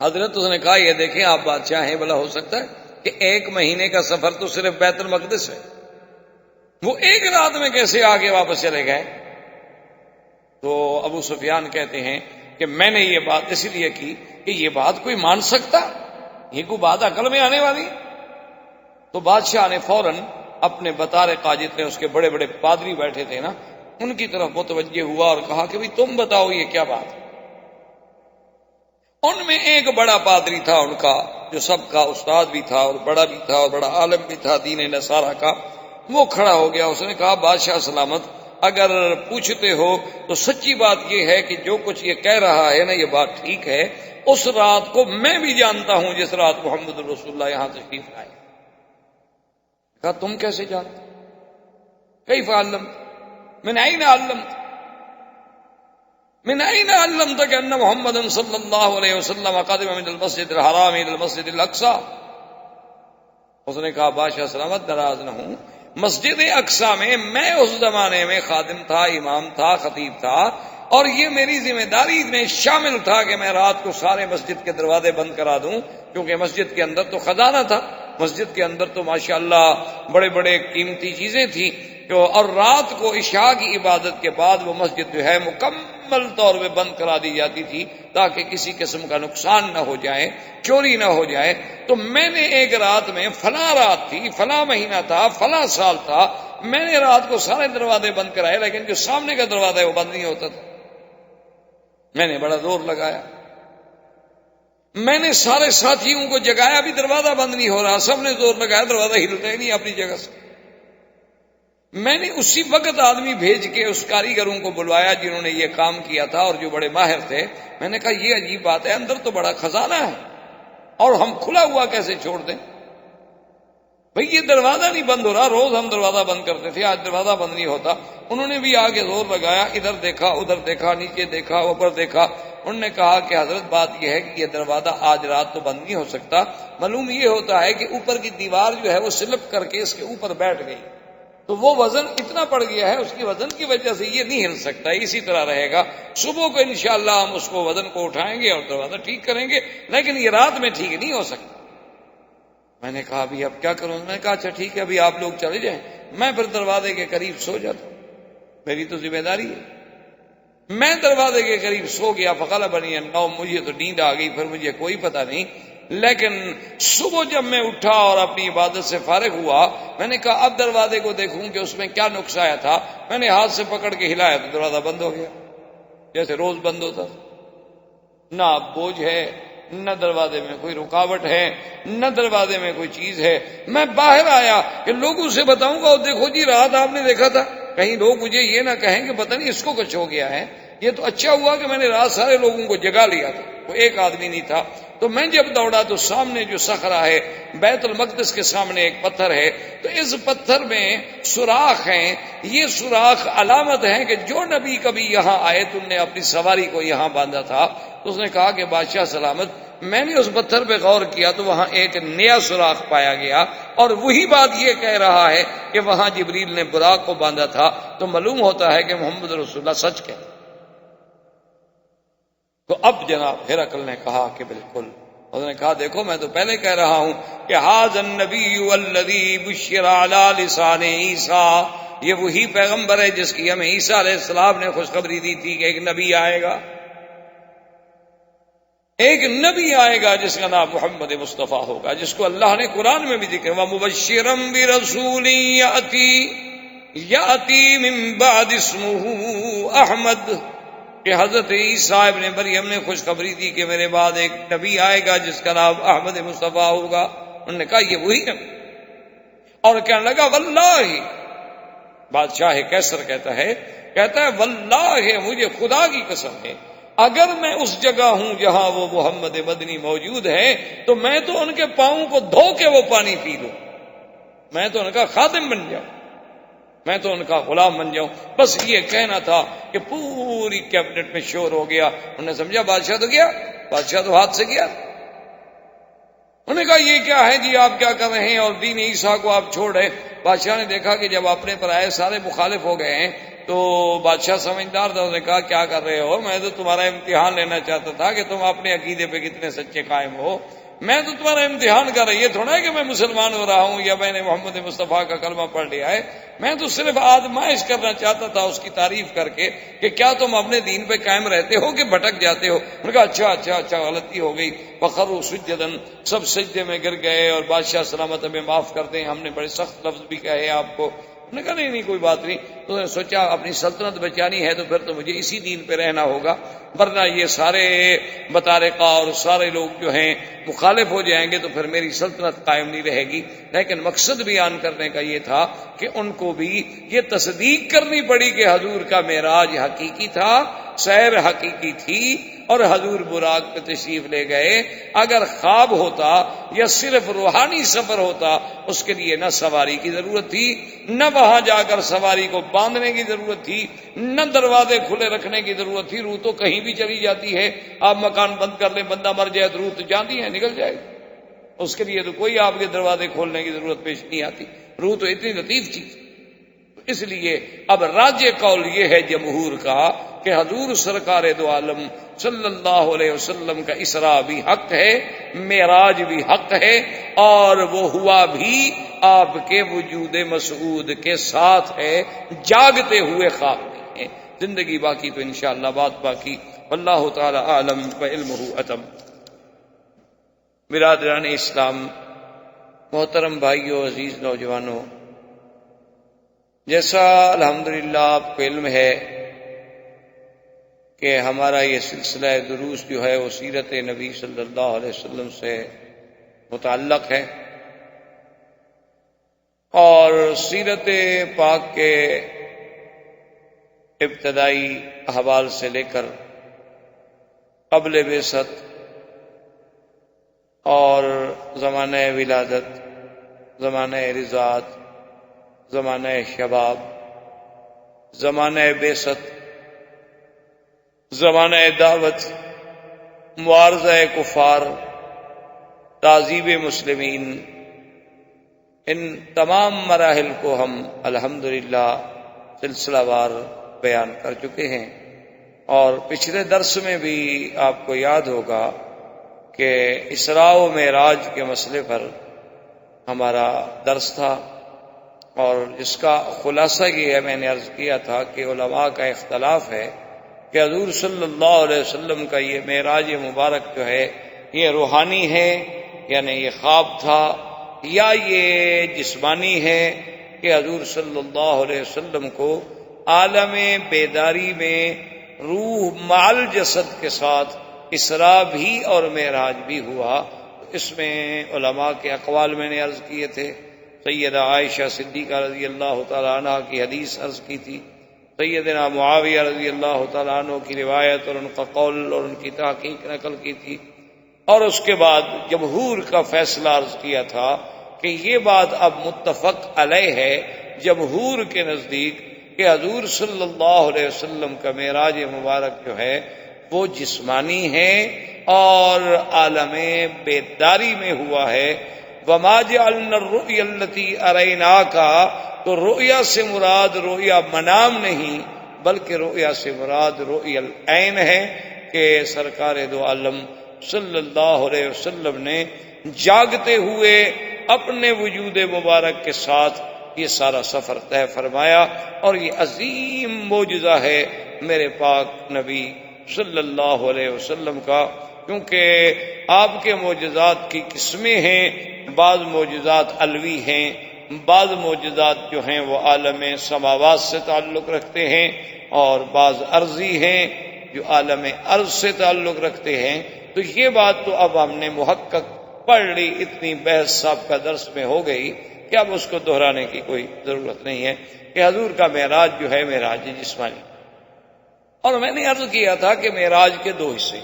حضرت اس نے کہا یہ دیکھیں آپ بادشاہ ہیں، بھلا ہو سکتا ہے کہ ایک مہینے کا سفر تو صرف بیت المقدس ہے، وہ ایک رات میں کیسے آگے واپس چلے گئے؟ تو ابو سفیان کہتے ہیں کہ میں نے یہ بات اس لیے کی کہ یہ بات کوئی مان سکتا، یہ کوئی بات عقل میں آنے والی؟ تو بادشاہ نے فوراً اپنے بطارقہ جتنے اس کے بڑے بڑے پادری بیٹھے تھے نا، ان کی طرف متوجہ ہوا اور کہا کہ تم بتاؤ یہ کیا بات ہے؟ ان میں ایک بڑا پادری تھا ان کا، جو سب کا استاد بھی تھا اور بڑا بھی تھا اور بڑا عالم بھی تھا دین نصارہ کا۔ وہ کھڑا ہو گیا، اس نے کہا بادشاہ سلامت اگر پوچھتے ہو تو سچی بات یہ ہے کہ جو کچھ یہ کہہ رہا ہے نا یہ بات ٹھیک ہے، اس رات کو میں بھی جانتا ہوں جس رات محمد رسول اللہ یہاں تشریف لائے۔ کہا تم کیسے جانتے؟ کیف علمت؟ من این علمت؟ من این علمت ان محمد صلی اللہ علیہ وسلم قدم من المسجد الحرام الى المسجد الاقصی؟ اس نے کہا بادشاہ سلامت ناراض نہ ہوں، مسجد اقصی میں اس زمانے میں خادم تھا، امام تھا، خطیب تھا، اور یہ میری ذمہ داری میں شامل تھا کہ میں رات کو سارے مسجد کے دروازے بند کرا دوں، کیونکہ مسجد کے اندر تو خزانہ تھا، مسجد کے اندر تو ماشاءاللہ بڑے بڑے قیمتی چیزیں تھیں، اور رات کو عشاء کی عبادت کے بعد وہ مسجد جو ہے مکمل طور پہ بند کرا دی جاتی تھی تاکہ کسی قسم کا نقصان نہ ہو جائے، چوری نہ ہو جائے۔ تو میں نے ایک رات میں فلاں رات تھی، فلاں مہینہ تھا، فلاں سال تھا، میں نے رات کو سارے دروازے بند کرائے، لیکن جو سامنے کا دروازہ ہے وہ بند نہیں ہوتا تھا۔ میں نے بڑا زور لگایا، میں نے سارے ساتھیوں کو جگایا، بھی دروازہ بند نہیں ہو رہا، سب نے زور لگایا، دروازہ ہلتا ہی نہیں اپنی جگہ سے۔ میں نے اسی وقت آدمی بھیج کے اس کاریگروں کو بلوایا جنہوں نے یہ کام کیا تھا اور جو بڑے ماہر تھے۔ میں نے کہا یہ عجیب بات ہے، اندر تو بڑا خزانہ ہے اور ہم کھلا ہوا کیسے چھوڑ دیں؟ بھئی یہ دروازہ نہیں بند ہو رہا، روز ہم دروازہ بند کرتے تھے، آج دروازہ بند نہیں ہوتا۔ انہوں نے بھی آگے زور لگایا، ادھر دیکھا، ادھر دیکھا، نیچے دیکھا، اوپر دیکھا۔ انہوں نے کہا کہ حضرت بات یہ ہے کہ یہ دروازہ آج رات تو بند نہیں ہو سکتا، معلوم یہ ہوتا ہے کہ اوپر کی دیوار جو ہے وہ سلپ کر کے اس کے اوپر بیٹھ گئی، تو وہ وزن اتنا پڑ گیا ہے، اس کی وزن کی وجہ سے یہ نہیں ہل سکتا، اسی طرح رہے گا۔ صبح کو انشاءاللہ ہم اس کو وزن کو اٹھائیں گے اور دروازہ ٹھیک کریں گے، لیکن یہ رات میں ٹھیک نہیں ہو سکتا۔ میں نے کہا ابھی اب کیا کروں؟ میں نے کہا اچھا ٹھیک ہے، ابھی آپ لوگ چلے جائیں، میں پھر دروازے کے قریب سو جاتا ہوں، میری تو ذمہ داری ہے۔ میں دروازے کے قریب سو گیا، فغلبنی النوم، مجھے تو نیند آ گئی، پھر مجھے کوئی پتہ نہیں۔ لیکن صبح جب میں اٹھا اور اپنی عبادت سے فارغ ہوا، میں نے کہا اب دروازے کو دیکھوں کہ اس میں کیا نقص آیا تھا۔ میں نے ہاتھ سے پکڑ کے ہلایا تو دروازہ بند ہو گیا، جیسے روز بند ہوتا۔ نہ بوجھ ہے، نہ دروازے میں کوئی رکاوٹ ہے، نہ دروازے میں کوئی چیز ہے۔ میں باہر آیا کہ لوگوں سے بتاؤں گا، اور دیکھو جی رات آپ نے دیکھا تھا، کہیں لوگ مجھے یہ نہ کہیں کہ پتہ نہیں اس کو کچھ ہو گیا ہے۔ یہ تو اچھا ہوا کہ میں نے رات سارے لوگوں کو جگا لیا تھا، وہ ایک آدمی نہیں تھا۔ تو میں جب دوڑا تو سامنے جو صخرہ ہے، بیت المقدس کے سامنے ایک پتھر ہے، تو اس پتھر میں سوراخ ہیں۔ یہ سوراخ علامت ہیں کہ جو نبی کبھی یہاں آئے تم نے اپنی سواری کو یہاں باندھا تھا۔ تو اس نے کہا کہ بادشاہ سلامت، میں نے اس پتھر پہ غور کیا تو وہاں ایک نیا سوراخ پایا گیا، اور وہی بات یہ کہہ رہا ہے کہ وہاں جبریل نے براق کو باندھا تھا۔ تو معلوم ہوتا ہے کہ محمد رسول اللہ سچ کہہ۔ تو اب جناب ہرقل نے کہا کہ بالکل۔ انہوں نے کہا دیکھو میں تو پہلے کہہ رہا ہوں کہ ھذا النبی الذی بشر علی لسان عیسیٰ، یہ وہی پیغمبر ہے جس کی ہمیں عیسیٰ علیہ السلام نے خوشخبری دی تھی کہ ایک نبی آئے گا، ایک نبی آئے گا جس کا نام محمد مصطفیٰ ہوگا، جس کو اللہ نے قرآن میں بھی ذکر وَمُبَشِّرًا بِرَسُولٍ یَأْتِی مِن بَعْدِ اسْمُهُ احمد، کہ حضرت عیسیٰ ابن مریم نے خوشخبری دی کہ میرے بعد ایک نبی آئے گا جس کا نام احمد مصطفیٰ ہوگا۔ انہوں نے کہا یہ وہی نبی، اور کہنے لگا واللہ، بادشاہ کیسر کہتا ہے واللہ مجھے خدا کی قسم ہے، اگر میں اس جگہ ہوں جہاں وہ محمد مدنی موجود ہے تو میں تو ان کے پاؤں کو دھو کے وہ پانی پی لوں، میں تو ان کا خادم بن جاؤں، میں تو ان کا غلام بن جاؤں۔ بس یہ کہنا تھا کہ پوری کیبنٹ میں شور ہو گیا۔ انہوں نے سمجھا بادشاہ تو گیا، بادشاہ تو ہاتھ سے گیا۔ انہوں نے کہا یہ کیا ہے جی، آپ کیا کر رہے ہیں اور دین عیسیٰ کو آپ چھوڑ رہے؟ بادشاہ نے دیکھا کہ جب اپنے پر آئے سارے مخالف ہو گئے ہیں تو بادشاہ سمجھدار تھا، انہوں نے کہا کیا کر رہے ہو؟ میں تو تمہارا امتحان لینا چاہتا تھا کہ تم اپنے عقیدے پہ کتنے سچے قائم ہو، میں تو تمہارا امتحان کر رہا، یہ تھوڑا ہے کہ میں مسلمان ہو رہا ہوں یا میں نے محمد مصطفیٰ کا کلمہ پڑھ لیا ہے، میں تو صرف آزمائش کرنا چاہتا تھا اس کی تعریف کر کے کہ کیا تم اپنے دین پہ قائم رہتے ہو کہ بھٹک جاتے ہو۔ انہوں نے کہا اچھا غلطی ہو گئی۔ وخروا سجدا، سب سجدے میں گر گئے، اور بادشاہ سلامت ہمیں معاف کر دیں، ہم نے بڑے سخت لفظ بھی کہے آپ کو۔ انہوں نے کہا نہیں کوئی بات نہیں۔ تو نے سوچا اپنی سلطنت بچانی ہے تو پھر تو مجھے اسی دین پہ رہنا ہوگا، ورنہ یہ سارے بطارقہ اور سارے لوگ جو ہیں مخالف ہو جائیں گے تو پھر میری سلطنت قائم نہیں رہے گی۔ لیکن مقصد بیان کرنے کا یہ تھا کہ ان کو بھی یہ تصدیق کرنی پڑی کہ حضور کا معراج حقیقی تھا، سیر حقیقی تھی، اور حضور براق پہ تشریف لے گئے۔ اگر خواب ہوتا یا صرف روحانی سفر ہوتا اس کے لیے نہ سواری کی ضرورت تھی، نہ وہاں جا کر سواری کو باندھنے کی ضرورت تھی، نہ دروازے کھلے رکھنے کی ضرورت تھی۔ روح تو کہیں بھی چلی جاتی ہے، آپ مکان بند کر لیں، بندہ مر جائے تو روح تو جانتی ہے نکل جائے گی، اس کے لیے تو کوئی آپ کے دروازے کھولنے کی ضرورت پیش نہیں آتی۔ روح تو اتنی لطیف چیز۔ اس لیے اب راجع قول یہ ہے جمہور کا کہ حضور سرکار دو عالم صلی اللہ علیہ وسلم کا اسراء بھی حق ہے، معراج بھی حق ہے، اور وہ ہوا بھی آپ کے وجود مسعود کے ساتھ ہے، جاگتے ہوئے خواب میں ہے۔ زندگی باقی تو انشاءاللہ بات باقی، واللہ تعالی عالم وعلمہ اتم۔ برادران اسلام، محترم بھائیو، عزیز نوجوانوں، جیسا الحمدللہ آپ کو علم ہے کہ ہمارا یہ سلسلہ دروس جو ہے وہ سیرت نبی صلی اللہ علیہ وسلم سے متعلق ہے، اور سیرت پاک کے ابتدائی احوال سے لے کر قبل بعثت اور زمانہ ولادت، زمانہ رضاعت، زمانہ شباب، زمانہ بعثت، زمانہ دعوت، معارضہ کفار، تعذیب مسلمین، ان تمام مراحل کو ہم الحمدللہ سلسلہ وار بیان کر چکے ہیں، اور پچھلے درس میں بھی آپ کو یاد ہوگا کہ اسراء و معراج کے مسئلے پر ہمارا درس تھا، اور اس کا خلاصہ یہ ہے، میں نے عرض کیا تھا کہ علماء کا اختلاف ہے کہ حضور صلی اللہ علیہ وسلم کا یہ معراج مبارک جو ہے یہ روحانی ہے، یعنی یہ خواب تھا، یا یہ جسمانی ہے کہ حضور صلی اللہ علیہ وسلم کو عالم بیداری میں روح مال جسد کے ساتھ اسراء بھی اور معراج بھی ہوا۔ اس میں علماء کے اقوال میں نے عرض کیے تھے، سیدہ عائشہ صدیقہ رضی اللہ تعالیٰ عنہ کی حدیث عرض کی تھی، سیدنا معاویہ رضی اللہ تعالیٰ عنہ کی روایت اور ان کا قول اور ان کی تحقیق نقل کی تھی، اور اس کے بعد جمہور کا فیصلہ عرض کیا تھا کہ یہ بات اب متفق علیہ ہے جمہور کے نزدیک کہ حضور صلی اللہ علیہ وسلم کا معراج مبارک جو ہے وہ جسمانی ہے اور عالم بیداری میں ہوا ہے۔ وما جعلنا الرؤيا التي أريناك، تو رؤیا سے مراد رؤیا منام نہیں بلکہ رؤیا سے مراد رؤیا العین ہے کہ سرکار دو عالم صلی اللہ علیہ وسلم نے جاگتے ہوئے اپنے وجود مبارک کے ساتھ یہ سارا سفر طے فرمایا، اور یہ عظیم معجزہ ہے میرے پاک نبی صلی اللہ علیہ وسلم کا، کیونکہ آپ کے معجزات کی قسمیں ہیں، بعض معجزات علوی ہیں، بعض معجزات جو ہیں وہ عالم سماوات سے تعلق رکھتے ہیں، اور بعض عرضی ہیں جو عالم ارض سے تعلق رکھتے ہیں۔ تو یہ بات تو اب ہم نے محقق پڑھ لی، اتنی بحث صاحب کا درس میں ہو گئی کہ اب اس کو دہرانے کی کوئی ضرورت نہیں ہے کہ حضور کا معراج جو ہے معراج جسمانی۔ اور میں نے عرض کیا تھا کہ معراج کے دو حصے،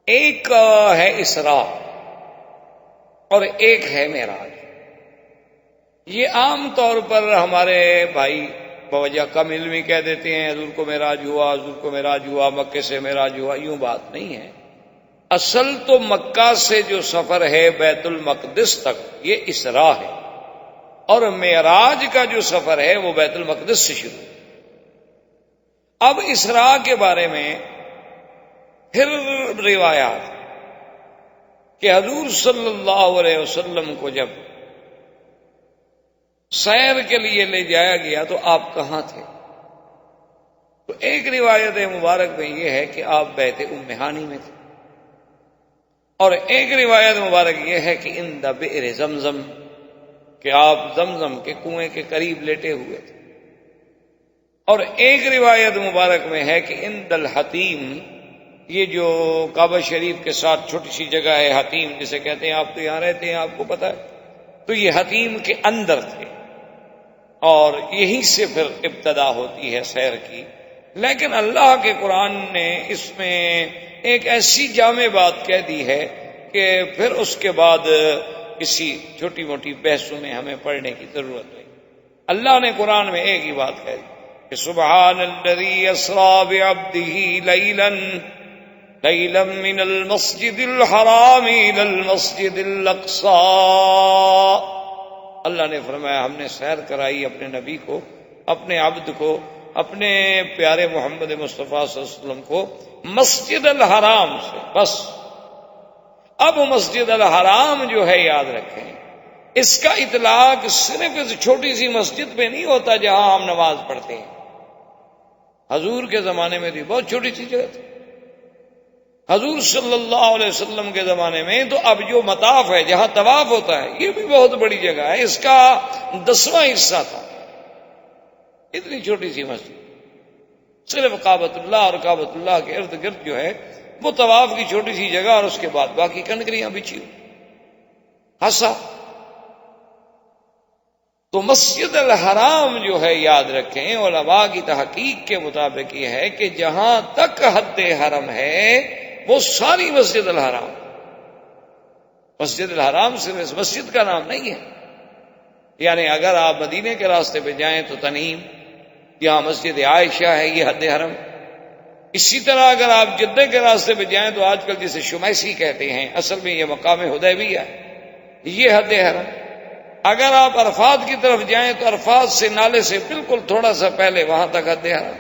ایک ہے اسراء اور ایک ہے معراج۔ یہ عام طور پر ہمارے بھائی بوجہ کم علمی کہہ دیتے ہیں حضور کو معراج ہوا، حضور کو معراج ہوا، مکے سے معراج ہوا، یوں بات نہیں ہے۔ اصل تو مکہ سے جو سفر ہے بیت المقدس تک یہ اسراء ہے، اور معراج کا جو سفر ہے وہ بیت المقدس سے شروع ہے۔ اب اسراء کے بارے میں پھر روایات کہ حضور صلی اللہ علیہ وسلم کو جب سیر کے لیے لے جایا گیا تو آپ کہاں تھے؟ تو ایک روایت مبارک میں یہ ہے کہ آپ بیت ام ہانی میں تھے، اور ایک روایت مبارک یہ ہے کہ ان بئر زمزم، کہ آپ زمزم کے کنویں کے قریب لیٹے ہوئے تھے، اور ایک روایت مبارک میں ہے کہ اند الحتیم، یہ جو کعبہ شریف کے ساتھ چھوٹی سی جگہ ہے حتیم جسے کہتے ہیں، آپ تو یہاں رہتے ہیں آپ کو پتہ ہے، تو یہ حتیم کے اندر تھے، اور یہیں سے پھر ابتدا ہوتی ہے سیر کی۔ لیکن اللہ کے قرآن نے اس میں ایک ایسی جامع بات کہہ دی ہے کہ پھر اس کے بعد کسی چھوٹی موٹی بحثوں میں ہمیں پڑھنے کی ضرورت نہیں۔ اللہ نے قرآن میں ایک ہی بات کہہ دی کہ سبحان الذی اسریٰ بعبدہ لیلا من المسجد الحرام الی المسجد الاقصی۔ اللہ نے فرمایا ہم نے سیر کرائی اپنے نبی کو، اپنے عبد کو، اپنے پیارے محمد مصطفیٰ صلی اللہ علیہ وسلم کو مسجد الحرام سے، بس۔ اب مسجد الحرام جو ہے یاد رکھیں، اس کا اطلاق صرف اس چھوٹی سی مسجد پہ نہیں ہوتا جہاں ہم نماز پڑھتے ہیں۔ حضور کے زمانے میں بھی بہت چھوٹی سی جگہ تھی، حضور صلی اللہ علیہ وسلم کے زمانے میں تو اب جو مطاف ہے جہاں طواف ہوتا ہے یہ بھی بہت بڑی جگہ ہے، اس کا 10واں حصہ تھا، اتنی چھوٹی سی مسجد، صرف کعبۃ اللہ اور کعبۃ اللہ کے ارد گرد جو ہے وہ طواف کی چھوٹی سی جگہ، اور اس کے بعد باقی کنکریاں بچھی ہوئی ہسا۔ تو مسجد الحرام جو ہے یاد رکھیں، علماء کی تحقیق کے مطابق یہ ہے کہ جہاں تک حد حرم ہے وہ ساری مسجد الحرام۔ مسجد الحرام صرف اس مسجد کا نام نہیں ہے، یعنی اگر آپ مدینے کے راستے پہ جائیں تو تنعیم، یہاں مسجد عائشہ ہے، یہ حد حرم۔ اسی طرح اگر آپ جدہ کے راستے پہ جائیں تو آج کل جسے شمیسی کہتے ہیں، اصل میں یہ مقام حدیبیہ ہے، یہ حد حرم۔ اگر آپ عرفات کی طرف جائیں تو عرفات سے نالے سے بالکل تھوڑا سا پہلے وہاں تک حد حرم.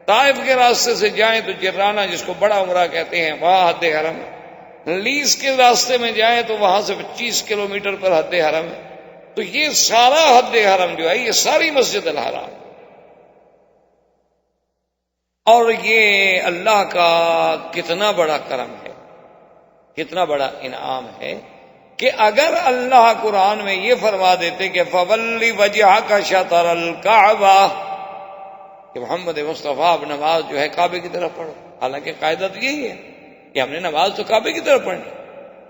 طائف کے راستے سے جائیں تو جرانہ جس کو بڑا عمرہ کہتے ہیں وہاں حد حرم ہے. لیس کے راستے میں جائیں تو وہاں سے 25 کلومیٹر پر حد حرم ہے. تو یہ سارا حد حرم جو ہے یہ ساری مسجد الحرام. اور یہ اللہ کا کتنا بڑا کرم ہے، کتنا بڑا انعام ہے کہ اگر اللہ قرآن میں یہ فرما دیتے کہ فَوَلِّ وَجْهَكَ شَطْرَ الْكَعْبَةِ کہ محمد مصطفیٰ اب نماز جو ہے کعبے کی طرف پڑھو. حالانکہ قاعدہ تو یہی ہے کہ ہم نے نماز تو کعبے کی طرف پڑھنی،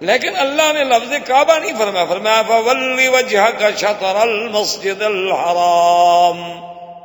لیکن اللہ نے لفظ کعبہ نہیں فرمایا، فرمایا فَوَلِّ وَجْهَكَ شَطْرَ الْمَسْجِدِ الْحَرَامِ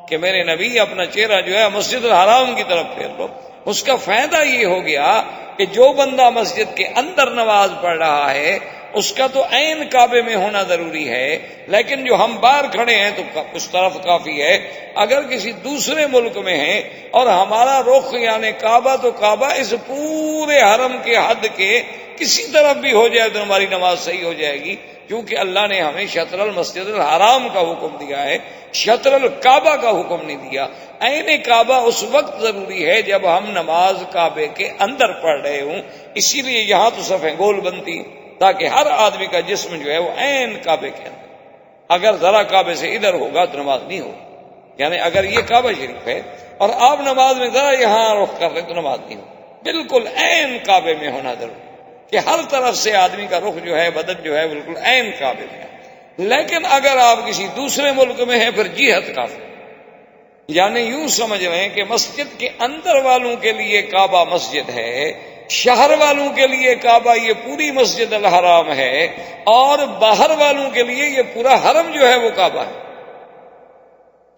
کہ میرے نبی اپنا چہرہ جو ہے مسجد الحرام کی طرف پھیر لو. اس کا فائدہ یہ ہو گیا کہ جو بندہ مسجد کے اندر نماز پڑھ رہا ہے اس کا تو عین کعبے میں ہونا ضروری ہے، لیکن جو ہم باہر کھڑے ہیں تو اس طرف کافی ہے. اگر کسی دوسرے ملک میں ہیں اور ہمارا رخ یعنی کعبہ تو کعبہ اس پورے حرم کے حد کے کسی طرف بھی ہو جائے تو ہماری نماز صحیح ہو جائے گی، کیونکہ اللہ نے ہمیں شطر المسجد الحرام کا حکم دیا ہے، شطر الکعبہ کا حکم نہیں دیا. عین کعبہ اس وقت ضروری ہے جب ہم نماز کعبے کے اندر پڑھ رہے ہوں. اسی لیے یہاں تو صفیں گول بنتی تاکہ ہر آدمی کا جسم جو ہے وہ عین کعبے کے اندر. اگر ذرا کعبے سے ادھر ہوگا تو نماز نہیں ہوگی. یعنی اگر یہ کعبہ شریف ہے اور آپ نماز میں ذرا یہاں رخ کر رہے تو نماز نہیں ہوگی. بالکل عین کعبے میں ہونا ضروری کہ ہر طرف سے آدمی کا رخ جو ہے بدن جو ہے بالکل عین کعبے میں ہے. لیکن اگر آپ کسی دوسرے ملک میں ہیں پھر جہت کافی، یعنی یوں سمجھ رہے ہیں کہ مسجد کے اندر والوں کے لیے کعبہ مسجد ہے، شہر والوں کے لیے کعبہ یہ پوری مسجد الحرام ہے، اور باہر والوں کے لیے یہ پورا حرم جو ہے وہ کعبہ ہے.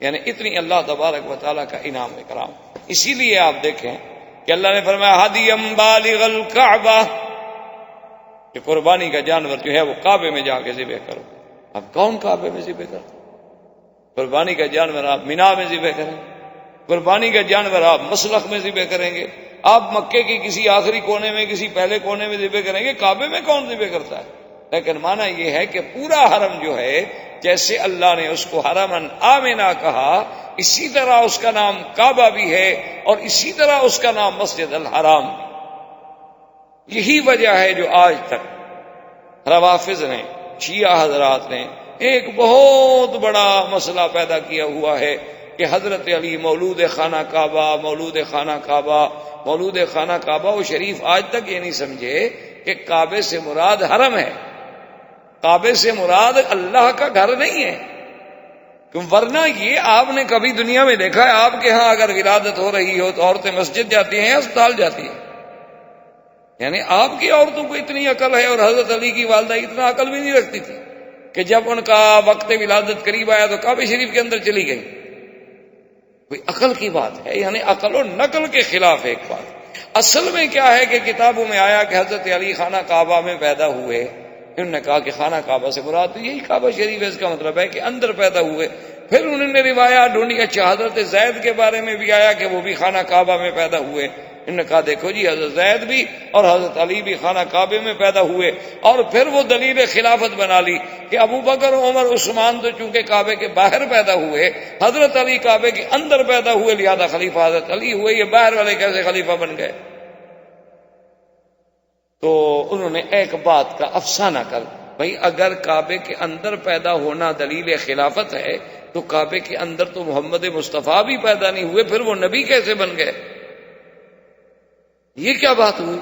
یعنی اتنی اللہ تبارک و تعالیٰ کا انعام اکرام. اسی لیے آپ دیکھیں کہ اللہ نے فرمایا ہدیم بالغ الکعبہ کہ قربانی کا جانور جو ہے وہ کعبے میں جا کے ذبح کرو. اب کون کعبے میں ذبح کرو؟ قربانی کا جانور آپ مینا میں ذبح کریں، قربانی کا جانور آپ مسلخ میں ذبح کریں گے، آپ مکے کی کسی آخری کونے میں کسی پہلے کونے میں ذبح کریں گے. کعبے میں کون ذبح کرتا ہے؟ لیکن معنی یہ ہے کہ پورا حرم جو ہے جیسے اللہ نے اس کو حرمن آمنا کہا اسی طرح اس کا نام کعبہ بھی ہے اور اسی طرح اس کا نام مسجد الحرام. یہی وجہ ہے جو آج تک روافض نے شیعہ حضرات نے ایک بہت بڑا مسئلہ پیدا کیا ہوا ہے کہ حضرت علی مولود خانہ کعبہ، مولود خانہ کعبہ، مولود خانہ کعبہ. وہ شریف آج تک یہ نہیں سمجھے کہ کعبے سے مراد حرم ہے، کعبے سے مراد اللہ کا گھر نہیں ہے. ورنہ یہ آپ نے کبھی دنیا میں دیکھا ہے آپ کے ہاں اگر ولادت ہو رہی ہو تو عورتیں مسجد جاتی ہیں، اسپتال جاتی ہیں؟ یعنی آپ کی عورتوں کو اتنی عقل ہے اور حضرت علی کی والدہ اتنا عقل بھی نہیں رکھتی تھی کہ جب ان کا وقت ولادت قریب آیا تو کعبہ شریف کے اندر چلی گئی. کوئی عقل کی بات ہے؟ یعنی عقل و نقل کے خلاف ایک بات. اصل میں کیا ہے کہ کتابوں میں آیا کہ حضرت علی خانہ کعبہ میں پیدا ہوئے. انہوں نے کہا کہ خانہ کعبہ سے مراد تو یہی کعبہ شریف ہے، اس کا مطلب ہے کہ اندر پیدا ہوئے. پھر انہوں نے روایات ڈھونڈی، اچھا حضرت زید کے بارے میں بھی آیا کہ وہ بھی خانہ کعبہ میں پیدا ہوئے. انہوں نے کہا دیکھو جی حضرت زید بھی اور حضرت علی بھی خانہ کعبے میں پیدا ہوئے. اور پھر وہ دلیل خلافت بنا لی کہ ابو بکر عمر عثمان تو چونکہ کعبے کے باہر پیدا ہوئے، حضرت علی کعبے کے اندر پیدا ہوئے، لہذا خلیفہ حضرت علی ہوئے. یہ باہر والے کیسے خلیفہ بن گئے؟ تو انہوں نے ایک بات کا افسانہ کر بھائی اگر کعبے کے اندر پیدا ہونا دلیل خلافت ہے تو کعبے کے اندر تو محمد مصطفیٰ بھی پیدا نہیں ہوئے، پھر وہ نبی کیسے بن گئے؟ یہ کیا بات ہوئی؟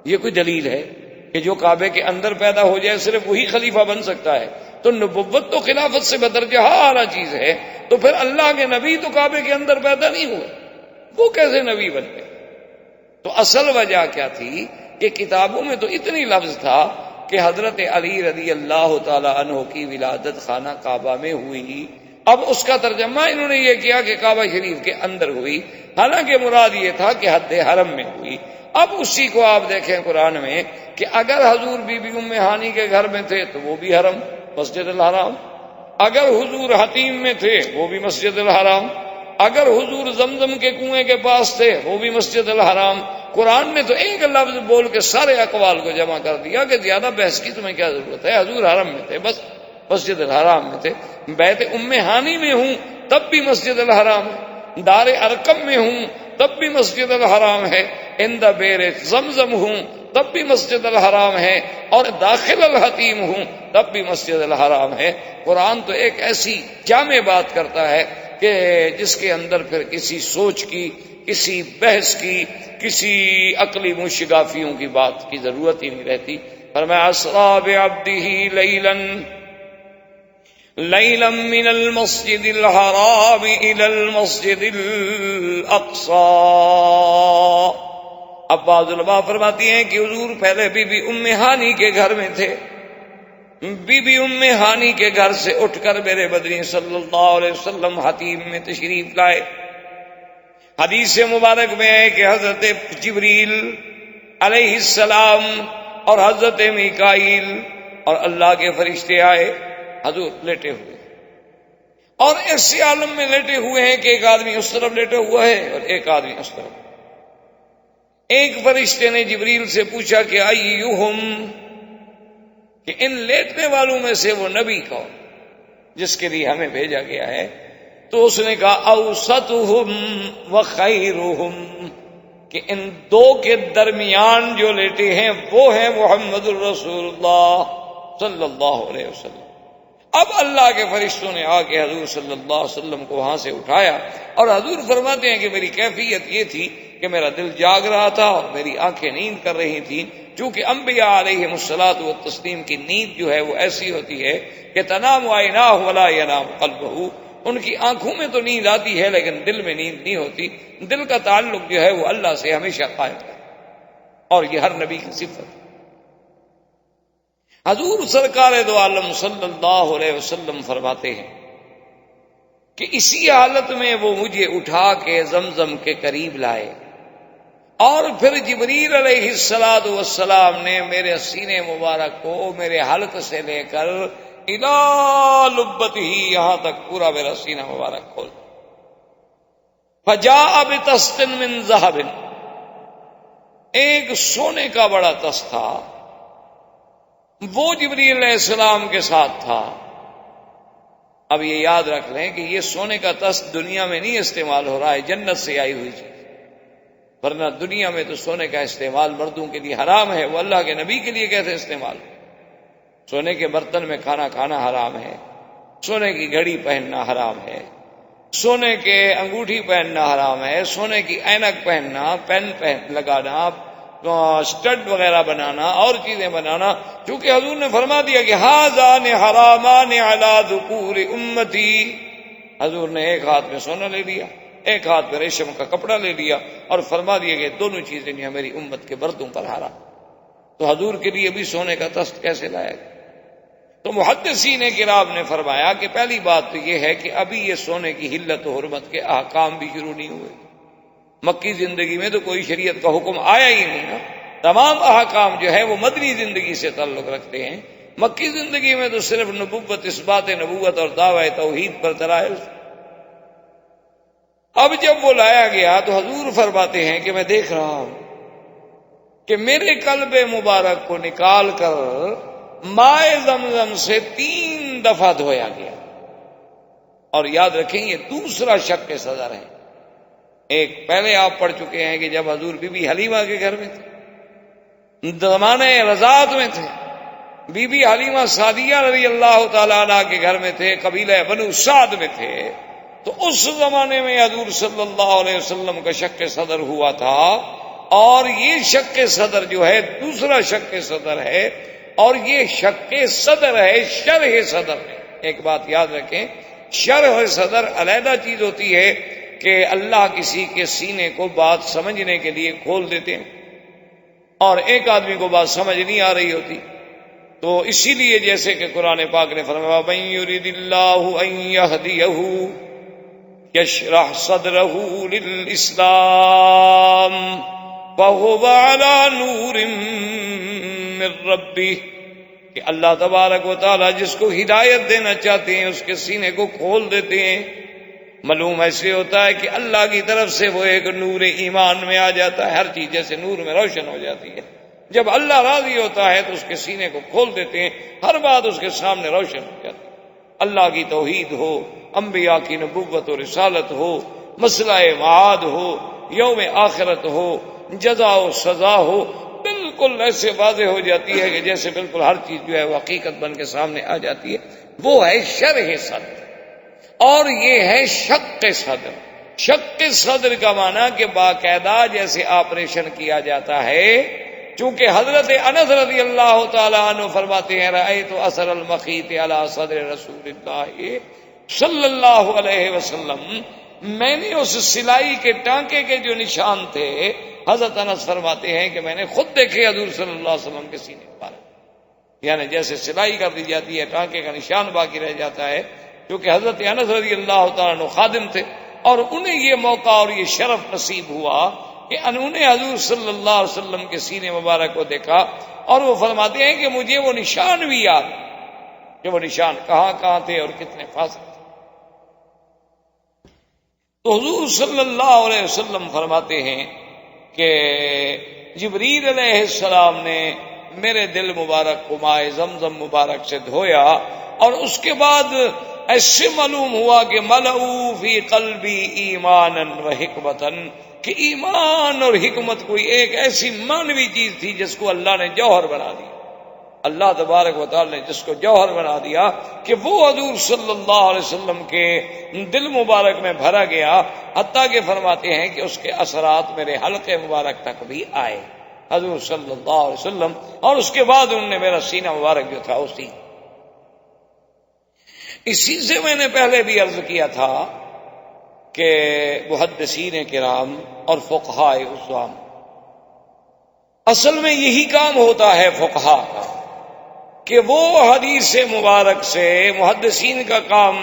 یہ کوئی دلیل ہے کہ جو کعبے کے اندر پیدا ہو جائے صرف وہی خلیفہ بن سکتا ہے؟ تو نبوت تو خلافت سے بدرجہ اعلیٰ چیز ہے. تو پھر اللہ کے نبی تو کعبے کے اندر پیدا نہیں ہوئے، وہ کیسے نبی بن گئے؟ تو اصل وجہ کیا تھی کہ کتابوں میں تو اتنی لفظ تھا کہ حضرت علی رضی اللہ تعالی عنہ کی ولادت خانہ کعبہ میں ہوئی. اب اس کا ترجمہ انہوں نے یہ کیا کہ کعبہ شریف کے اندر ہوئی، حالانکہ مراد یہ تھا کہ حد حرم میں ہوئی. اب اسی کو آپ دیکھیں قرآن میں کہ اگر حضور بی بی ام ہانی کے گھر میں تھے تو وہ بھی حرم مسجد الحرام، اگر حضور حتیم میں تھے وہ بھی مسجد الحرام، اگر حضور زمزم کے کنویں کے پاس تھے وہ بھی مسجد الحرام. قرآن نے تو ایک لفظ بول کے سارے اقوال کو جمع کر دیا کہ زیادہ بحث کی تمہیں کیا ضرورت ہے، حضور حرم میں تھے بس. مسجد الحرام میں تھے. بیت ام ہانی میں ہوں تب بھی مسجد الحرام ہے, دار ارقم میں ہوں تب بھی مسجد الحرام ہے, عند بئر زمزم ہوں تب بھی مسجد الحرام ہے, اور داخل الحتیم ہوں تب بھی مسجد الحرام ہے. قرآن تو ایک ایسی جامع بات کرتا ہے کہ جس کے اندر پھر کسی سوچ کی, کسی بحث کی, کسی عقلی مشگافیوں کی بات کی ضرورت ہی نہیں رہتی. فرمایا اسرا بعبدہ لیلا من المسجد الحرام الى المسجد الاقصى. اب بعض علماء فرماتی ہیں کہ حضور پہلے بی بی ام ہانی کے گھر میں تھے, بی بی ام ہانی کے گھر سے اٹھ کر میرے بدری صلی اللہ علیہ وسلم حتیم میں تشریف لائے. حدیث مبارک میں ہے کہ حضرت جبریل علیہ السلام اور حضرت میکائیل اور اللہ کے فرشتے آئے, حضور لیٹے ہوئے, اور ایسے عالم میں لیٹے ہوئے ہیں کہ ایک آدمی اس طرف لیٹا ہوا ہے اور ایک آدمی اس طرف. ایک فرشتے نے جبریل سے پوچھا کہ ایہم, کہ ان لیٹنے والوں میں سے وہ نبی کون جس کے لیے ہمیں بھیجا گیا ہے؟ تو اس نے کہا اوسطہم وخیرہم, کہ ان دو کے درمیان جو لیٹے ہیں وہ ہیں محمد الرسول اللہ صلی اللہ علیہ وسلم. اب اللہ کے فرشتوں نے آ کے حضور صلی اللہ علیہ وسلم کو وہاں سے اٹھایا, اور حضور فرماتے ہیں کہ میری کیفیت یہ تھی کہ میرا دل جاگ رہا تھا اور میری آنکھیں نیند کر رہی تھیں. چونکہ انبیاء علیہم الصلاۃ والتسلیم کی نیند جو ہے وہ ایسی ہوتی ہے کہ تنام عیناہ ولا ینام قلبہ, ان کی آنکھوں میں تو نیند آتی ہے لیکن دل میں نیند نہیں ہوتی. دل کا تعلق جو ہے وہ اللہ سے ہمیشہ قائم ہے, اور یہ ہر نبی کی صفت ہے. حضور سرکار دو عالم صلی اللہ علیہ وسلم فرماتے ہیں کہ اسی حالت میں وہ مجھے اٹھا کے زمزم کے قریب لائے, اور پھر جبریل علیہ السلام نے میرے سینے مبارک کو میرے حلق سے لے کر الی لبتہ, یہاں تک پورا میرا سینہ مبارک کھول. فجاء بطست من ذهب, ایک سونے کا بڑا تست تھا, وہ جبریل علیہ السلام کے ساتھ تھا. اب یہ یاد رکھ لیں کہ یہ سونے کا تست دنیا میں نہیں استعمال ہو رہا ہے, جنت سے آئی ہوئی چیز, ورنہ دنیا میں تو سونے کا استعمال مردوں کے لیے حرام ہے. وہ اللہ کے نبی کے لیے کیسے استعمال؟ سونے کے برتن میں کھانا کھانا حرام ہے, سونے کی گھڑی پہننا حرام ہے, سونے کے انگوٹھی پہننا حرام ہے, سونے کی اینک پہننا, پین لگانا, اسٹڈ وغیرہ بنانا اور چیزیں بنانا. چونکہ حضور نے فرما دیا کہ ھذان حرامان علی ذکور امتی, حضور نے ایک ہاتھ میں سونا لے لیا, ایک ہاتھ میں ریشم کا کپڑا لے لیا, اور فرما دیا کہ دونوں چیزیں جو میری امت کے بردوں پر حرام. تو حضور کے لیے بھی سونے کا تست کیسے لایا گیا؟ تو محدثین کرام نے فرمایا کہ پہلی بات تو یہ ہے کہ ابھی یہ سونے کی حلت و حرمت کے احکام بھی شروع نہیں ہوئے. مکی زندگی میں تو کوئی شریعت کا حکم آیا ہی نہیں نا, تمام احکام جو ہے وہ مدنی زندگی سے تعلق رکھتے ہیں. مکی زندگی میں تو صرف نبوت, اثبات نبوت اور دعوی توحید پر دلائل. اب جب وہ لایا گیا تو حضور فرماتے ہیں کہ میں دیکھ رہا ہوں کہ میرے قلب مبارک کو نکال کر مائے زمزم سے 3 دفعہ دھویا گیا. اور یاد رکھیں یہ دوسرا شق صدر ہے. ایک پہلے آپ پڑھ چکے ہیں کہ جب حضور بی بی حلیمہ کے گھر میں تھے, زمانے رضاعت میں تھے, بی بی حلیمہ سعدیہ رضی اللہ تعالیٰ عنہ کے گھر میں تھے, قبیلہ بنو سعد میں تھے. تو اس زمانے میں حضور صلی اللہ علیہ وسلم کا شق صدر ہوا تھا, اور یہ شق صدر جو ہے دوسرا شق صدر ہے, اور یہ شق صدر ہے شرح صدر ہے. ایک بات یاد رکھیں, شرح صدر علیحدہ چیز ہوتی ہے کہ اللہ کسی کے سینے کو بات سمجھنے کے لیے کھول دیتے ہیں, اور ایک آدمی کو بات سمجھ نہیں آ رہی ہوتی. تو اسی لیے جیسے کہ قرآن پاک نے فرمایا من یرید اللہ ان یہدیہ یشرح صدرہ للاسلام فہو علی نور من ربہ, کہ اللہ تبارک و تعالی جس کو ہدایت دینا چاہتے ہیں اس کے سینے کو کھول دیتے ہیں. معلوم ایسے ہوتا ہے کہ اللہ کی طرف سے وہ ایک نور ایمان میں آ جاتا ہے, ہر چیز جیسے نور میں روشن ہو جاتی ہے. جب اللہ راضی ہوتا ہے تو اس کے سینے کو کھول دیتے ہیں، ہر بات اس کے سامنے روشن ہو جاتی ہے۔ اللہ کی توحید ہو، انبیاء کی نبوت و رسالت ہو، مسئلہ معاد ہو، یوم آخرت ہو، جزا و سزا ہو، بالکل ایسے واضح ہو جاتی ہے کہ جیسے بالکل ہر چیز جو ہے وہ حقیقت بن کے سامنے آ جاتی ہے۔ وہ ہے شرح صدر، اور یہ ہے شق صدر۔ شق صدر کا معنی کہ باقاعدہ جیسے آپریشن کیا جاتا ہے، چونکہ حضرت انس رضی اللہ تعالی عنہ فرماتے ہیں رأیت اثر المخیط علی صدر رسول اللہ صلی اللہ علیہ وسلم، میں نے اس سلائی کے ٹانکے کے جو نشان تھے، حضرت انس فرماتے ہیں کہ میں نے خود دیکھے حضور صلی اللہ علیہ وسلم کے سینے پر، یعنی جیسے سلائی کر دی جاتی ہے ٹانکے کا نشان باقی رہ جاتا ہے، کیونکہ حضرت انس رضی اللہ تعالیٰ عنہ خادم تھے اور انہیں یہ موقع اور یہ شرف نصیب ہوا کہ انہوں نے حضور صلی اللہ علیہ وسلم کے سینے مبارک کو دیکھا، اور وہ فرماتے ہیں کہ مجھے وہ نشان بھی یاد کہ وہ نشان کہاں کہاں تھے اور کتنے فاصلے تھے۔ تو حضور صلی اللہ علیہ وسلم فرماتے ہیں کہ جبریل علیہ السلام نے میرے دل مبارک کو مائے زمزم مبارک سے دھویا، اور اس کے بعد ایسے معلوم ہوا کہ ملؤ فی قلبی ایمانا و حکمتا، کہ ایمان اور حکمت کوئی ایک ایسی معنوی چیز تھی جس کو اللہ نے جوہر بنا دیا، اللہ تبارک و تعالی نے جس کو جوہر بنا دیا کہ وہ حضور صلی اللہ علیہ وسلم کے دل مبارک میں بھرا گیا، حتیٰ کہ فرماتے ہیں کہ اس کے اثرات میرے حلقے مبارک تک بھی آئے حضور صلی اللہ علیہ وسلم، اور اس کے بعد انہوں نے میرا سینہ مبارک جو تھا اسی سے میں نے پہلے بھی عرض کیا تھا کہ محدثین کرام اور فقہاء عظام، اصل میں یہی کام ہوتا ہے فقہاء کا کہ وہ حدیث مبارک سے، محدثین کا کام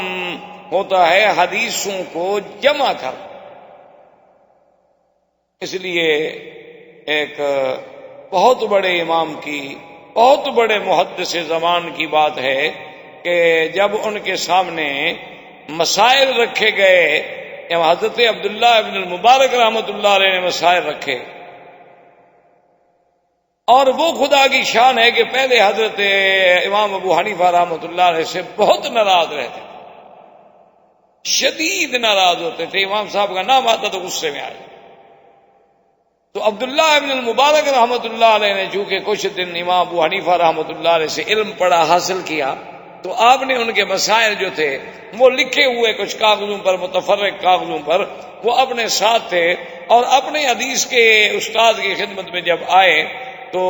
ہوتا ہے حدیثوں کو جمع کر۔ اس لیے ایک بہت بڑے امام کی، بہت بڑے محدث زمان کی بات ہے کہ جب ان کے سامنے مسائل رکھے گئے، حضرت عبداللہ ابن المبارک رحمۃ اللہ علیہ نے مسائل رکھے، اور وہ خدا کی شان ہے کہ پہلے حضرت امام ابو حنیفہ رحمۃ اللہ علیہ سے بہت ناراض رہتے تھے، شدید ناراض ہوتے تھے، امام صاحب کا نام آتا تو غصے میں آ جاتے۔ تو عبداللہ ابن المبارک رحمۃ اللہ علیہ نے چونکہ کچھ دن امام ابو حنیفہ رحمۃ اللہ علیہ سے علم پڑھا، حاصل کیا، تو آپ نے ان کے مسائل جو تھے وہ لکھے ہوئے کچھ کاغذوں پر، متفرق کاغذوں پر، وہ اپنے ساتھ تھے، اور اپنے حدیث کے استاد کی خدمت میں جب آئے تو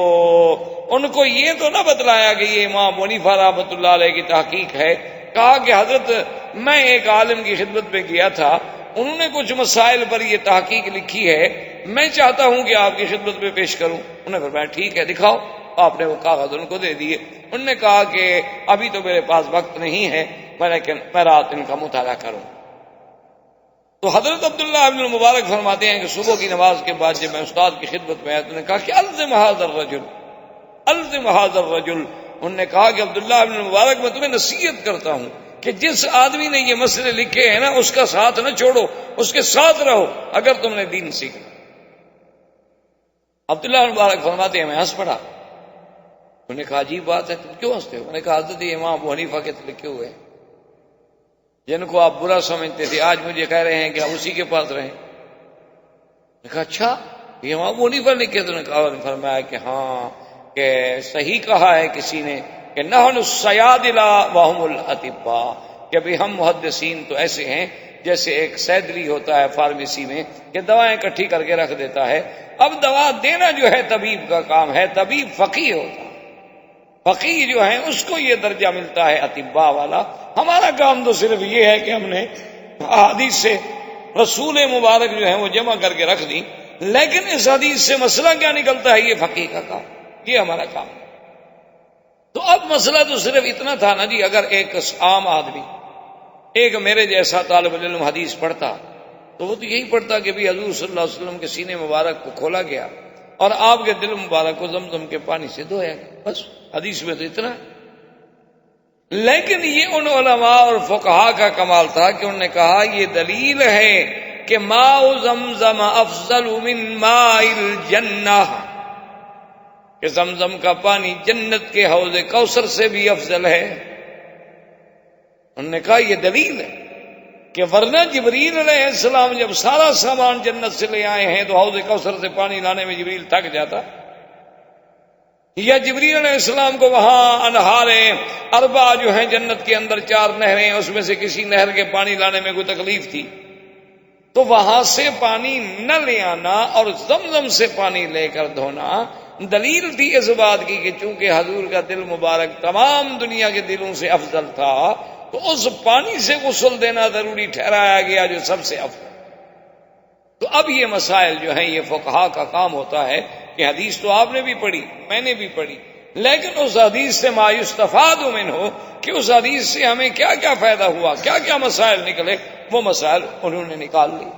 ان کو یہ تو نہ بتلایا کہ یہ امام ابو حنیفہ رحمۃ اللہ علیہ کی تحقیق ہے، کہا کہ حضرت میں ایک عالم کی خدمت میں گیا تھا، انہوں نے کچھ مسائل پر یہ تحقیق لکھی ہے، میں چاہتا ہوں کہ آپ کی خدمت میں پیش کروں۔ انہوں نے فرمایا ٹھیک ہے دکھاؤ، آپ نے وہ کاغذ ان کو دے دیے۔ انہوں نے کہا کہ ابھی تو میرے پاس وقت نہیں ہے، لیکن میں رات ان کا مطالعہ کروں۔ تو حضرت عبداللہ ابن المبارک فرماتے ہیں کہ صبح کی نماز کے بعد جب میں استاد کی خدمت میں آیا تو نے کہا کہ الزم ھذا الرجل، الزم ھذا الرجل۔ انہوں نے کہا کہ عبداللہ ابن المبارک میں تمہیں نصیحت کرتا ہوں کہ جس آدمی نے یہ مسئلے لکھے ہیں نا، اس کا ساتھ نہ چھوڑو، اس کے ساتھ رہو اگر تم نے دین سیکھنا۔ عبداللہ ابن المبارک فرماتے ہیں میں ہنس پڑا۔ انہوں نے کہا عجیب بات ہے، تم کیوں ہنستے ہو؟ میں نے کہا حضرت امام ابو حنیفہ کے لکھے ہوئے ہیں جن کو آپ برا سمجھتے تھے، آج مجھے کہہ رہے ہیں کہ آپ اسی کے پاس رہیں۔ میں نے کہا اچھا یہ امام ابو حنیفہ لکھے؟ تو نے کہا، فرمایا کہ ہاں، کہ صحیح کہا ہے کسی نے کہ نحن الصیادلہ وہم الاطباء، کہ بھی ہم محدثین تو ایسے ہیں جیسے ایک سیدری ہوتا ہے فارمیسی میں کہ دوائیں اکٹھی کر کے رکھ دیتا ہے، اب دوا دینا جو ہے طبیب کا کام ہے، طبیب فقیہ ہوتا ہے، فقیہ جو ہیں اس کو یہ درجہ ملتا ہے اطباء والا۔ ہمارا کام تو صرف یہ ہے کہ ہم نے حدیث سے رسول مبارک جو ہیں وہ جمع کر کے رکھ دی، لیکن اس حدیث سے مسئلہ کیا نکلتا ہے یہ فقیہ کا کام، یہ ہمارا کام۔ تو اب مسئلہ تو صرف اتنا تھا نا جی، اگر ایک عام آدمی، ایک میرے جیسا طالب علم حدیث پڑھتا تو وہ تو یہی پڑھتا کہ بھی حضور صلی اللہ علیہ وسلم کے سینے مبارک کو کھولا گیا اور آپ کے دل مبارک کو زمزم کے پانی سے دھویا گیا، بس حدیث میں تو اتنا ہے۔ لیکن یہ ان علماء اور فقہاء کا کمال تھا کہ انہوں نے کہا یہ دلیل ہے کہ ماء زمزم افضل من ماء الجنہ، کہ زمزم کا پانی جنت کے حوض کوثر سے بھی افضل ہے؟ انہوں نے کہا یہ دلیل ہے کہ ورنہ جبریل علیہ السلام جب سارا سامان جنت سے لے آئے ہیں تو حوض کوثر سے پانی لانے میں جبریل تھک جاتا، یا جبریل علیہ السلام کو وہاں انہاریں اربع جو ہیں جنت کے اندر 4 نہریں، اس میں سے کسی نہر کے پانی لانے میں کوئی تکلیف تھی تو وہاں سے پانی نہ لے آنا اور زمزم سے پانی لے کر دھونا دلیل تھی اس بات کی کہ چونکہ حضور کا دل مبارک تمام دنیا کے دلوں سے افضل تھا تو اس پانی سے غسل دینا ضروری ٹھہرایا گیا جو سب سے افضل۔ تو اب یہ مسائل جو ہیں یہ فقہا کا کام ہوتا ہے کہ حدیث تو آپ نے بھی پڑھی، میں نے بھی پڑھی، لیکن اس حدیث سے ما یستفاد منہ کہ اس حدیث سے ہمیں کیا کیا فائدہ ہوا، کیا کیا مسائل نکلے، وہ مسائل انہوں نے نکال لی۔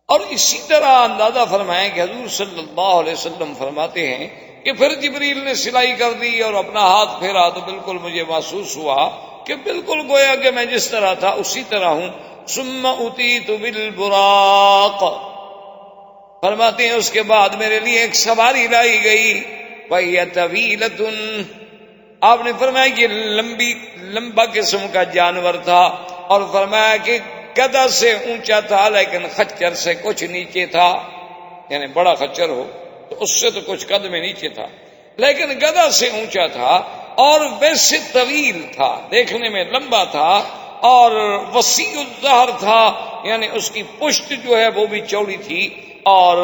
اور اسی طرح اندازہ فرمائیں کہ حضور صلی اللہ علیہ وسلم فرماتے ہیں کہ پھر جبریل نے سلائی کر دی اور اپنا ہاتھ پھیرا تو بالکل مجھے محسوس ہوا کہ بالکل گویا کہ میں جس طرح تھا اسی طرح ہوں۔ ثم اتیت بالبراق، فرماتے ہیں اس کے بعد میرے لیے ایک سواری لائی گئی، وہی طویلۃ، آپ نے فرمایا کہ لمبا قسم کا جانور تھا، اور فرمایا کہ گدھا سے اونچا تھا لیکن خچر سے کچھ نیچے تھا، یعنی بڑا خچر ہو تو اس سے تو کچھ قد میں نیچے تھا، لیکن گدھا سے اونچا تھا اور ویسے طویل تھا، دیکھنے میں لمبا تھا اور وسیع الظہر تھا، یعنی اس کی پشت جو ہے وہ بھی چوڑی تھی، اور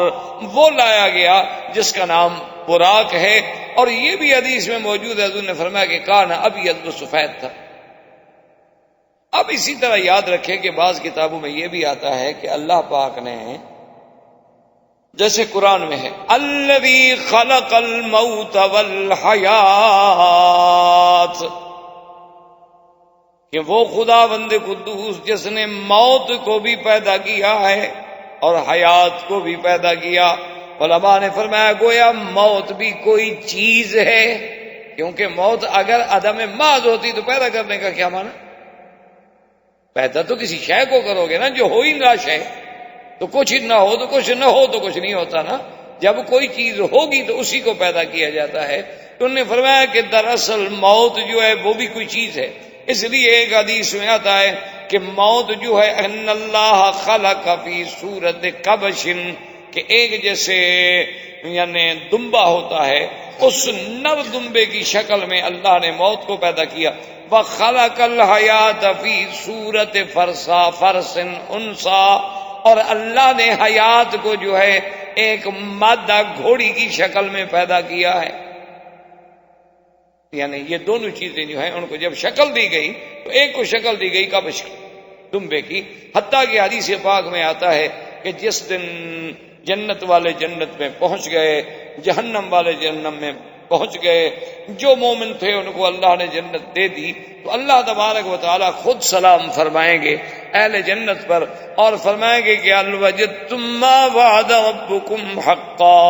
وہ لایا گیا جس کا نام براق ہے۔ اور یہ بھی حدیث میں موجود ہے، حضور نے فرمایا کہ کان ابیض و سفید تھا۔ اب اسی طرح یاد رکھیں کہ بعض کتابوں میں یہ بھی آتا ہے کہ اللہ پاک نے جیسے قرآن میں ہے الذی خلق الموت والحیات، کہ وہ خداوند قدوس جس نے موت کو بھی پیدا کیا ہے اور حیات کو بھی پیدا کیا۔ علماء نے فرمایا گویا موت بھی کوئی چیز ہے، کیونکہ موت اگر عدم محض ہوتی تو پیدا کرنے کا کیا معنی؟ پیدا تو کسی شے کو کرو گے نا جو ہو ہی نہ شے، تو کچھ نہ ہو تو کچھ، نہ ہو تو کچھ نہیں ہوتا نا۔ جب کوئی چیز ہوگی تو اسی کو پیدا کیا جاتا ہے۔ تو انہوں نے فرمایا کہ دراصل موت جو ہے وہ بھی کوئی چیز ہے، اس لیے ایک حدیث میں آتا ہے کہ موت جو ہے ان اللہ خلق فی صورت کبش، کہ ایک جیسے یعنی دمبا ہوتا ہے اس نر دمبے کی شکل میں اللہ نے موت کو پیدا کیا۔ وَخَلَقَ الْحَيَاةَ فِي صُورَةِ فَرْسٍ أُنْثَىٰ، اور اللہ نے حیات کو جو ہے ایک مادہ گھوڑی کی شکل میں پیدا کیا ہے۔ یعنی یہ دونوں چیزیں جو ہیں ان کو جب شکل دی گئی تو ایک کو شکل دی گئی کبش کی، دمبے کی، حتیٰ کہ حدیث پاک میں آتا ہے کہ جس دن جنت والے جنت میں پہنچ گئے، جہنم والے جہنم میں پہنچ گئے، جو مومن تھے ان کو اللہ نے جنت دے دی تو اللہ تبارک و تعالیٰ خود سلام فرمائیں گے اہل جنت پر اور فرمائیں گے کہ هل وجدتم ما وعد ربكم حقا،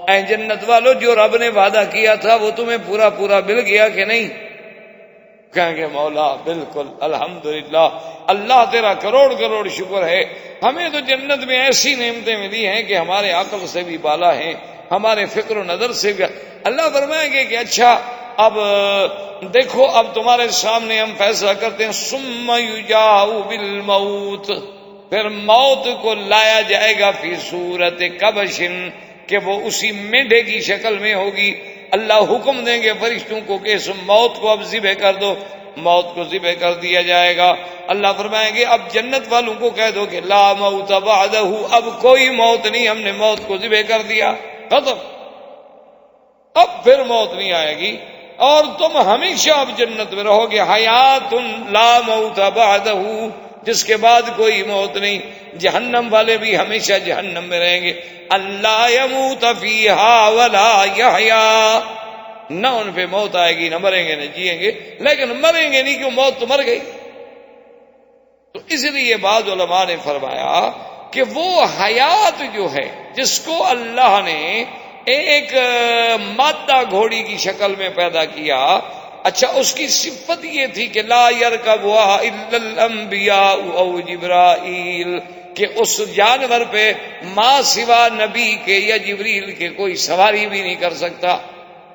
اے جنت والو جو رب نے وعدہ کیا تھا وہ تمہیں پورا پورا مل گیا کہ نہیں؟ کہیں گے مولا بالکل الحمدللہ، اللہ تیرا کروڑ کروڑ شکر ہے، ہمیں تو جنت میں ایسی نعمتیں ملی ہیں کہ ہمارے عقل سے بھی بالا ہیں، ہمارے فکر و نظر سے بھی۔ اللہ فرمائیں گے کہ اچھا اب دیکھو اب تمہارے سامنے ہم فیصلہ کرتے ہیں، ثم یجاء بالموت، پھر موت کو لایا جائے گا فی صورت کبش، کہ وہ اسی مینڈے کی شکل میں ہوگی۔ اللہ حکم دیں گے فرشتوں کو کہ اس موت کو اب ذبح کر دو، موت کو ذبح کر دیا جائے گا۔ اللہ فرمائیں گے اب جنت والوں کو کہہ دو کہ لا موت بعدہ، اب کوئی موت نہیں، ہم نے موت کو ذبح کر دیا، ختم، اب پھر موت نہیں آئے گی اور تم ہمیشہ اب جنت میں رہو گے، حیات لا موت بعدہ، جس کے بعد کوئی موت نہیں۔ جہنم والے بھی ہمیشہ جہنم میں رہیں گے، اللہ یموت فیہا ولا یحیا، نہ ان پہ موت آئے گی، نہ مریں گے نہ جیئیں گے، لیکن مریں گے نہیں کیوں، موت تو مر گئی۔ تو اس لیے بعض علماء نے فرمایا کہ وہ حیات جو ہے جس کو اللہ نے ایک مادہ گھوڑی کی شکل میں پیدا کیا، اچھا اس کی صفت یہ تھی کہ لا یرکبها الا الانبیاء او جبرائیل، کہ اس جانور پہ ما سوا نبی کے یا جبریل کے کوئی سواری بھی نہیں کر سکتا.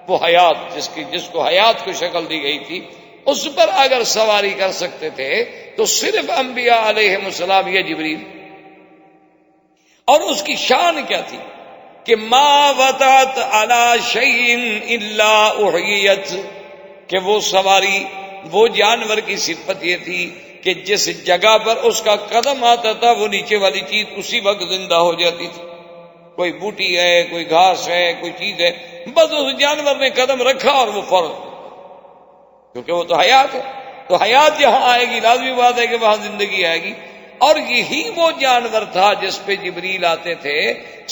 وہ حیات جس کو حیات کو شکل دی گئی تھی اس پر اگر سواری کر سکتے تھے تو صرف انبیاء علیہم السلام یا جبریل. اور اس کی شان کیا تھی کہ ما وطأت علی شیء الا احیت، کہ وہ سواری وہ جانور کی صفت یہ تھی کہ جس جگہ پر اس کا قدم آتا تھا وہ نیچے والی چیز اسی وقت زندہ ہو جاتی تھی. کوئی بوٹی ہے، کوئی گھاس ہے، کوئی چیز ہے، بس اس جانور نے قدم رکھا اور وہ فوراً، کیونکہ وہ تو حیات ہے. تو حیات جہاں آئے گی لازمی بات ہے کہ وہاں زندگی آئے گی. اور یہی وہ جانور تھا جس پہ جبریل آتے تھے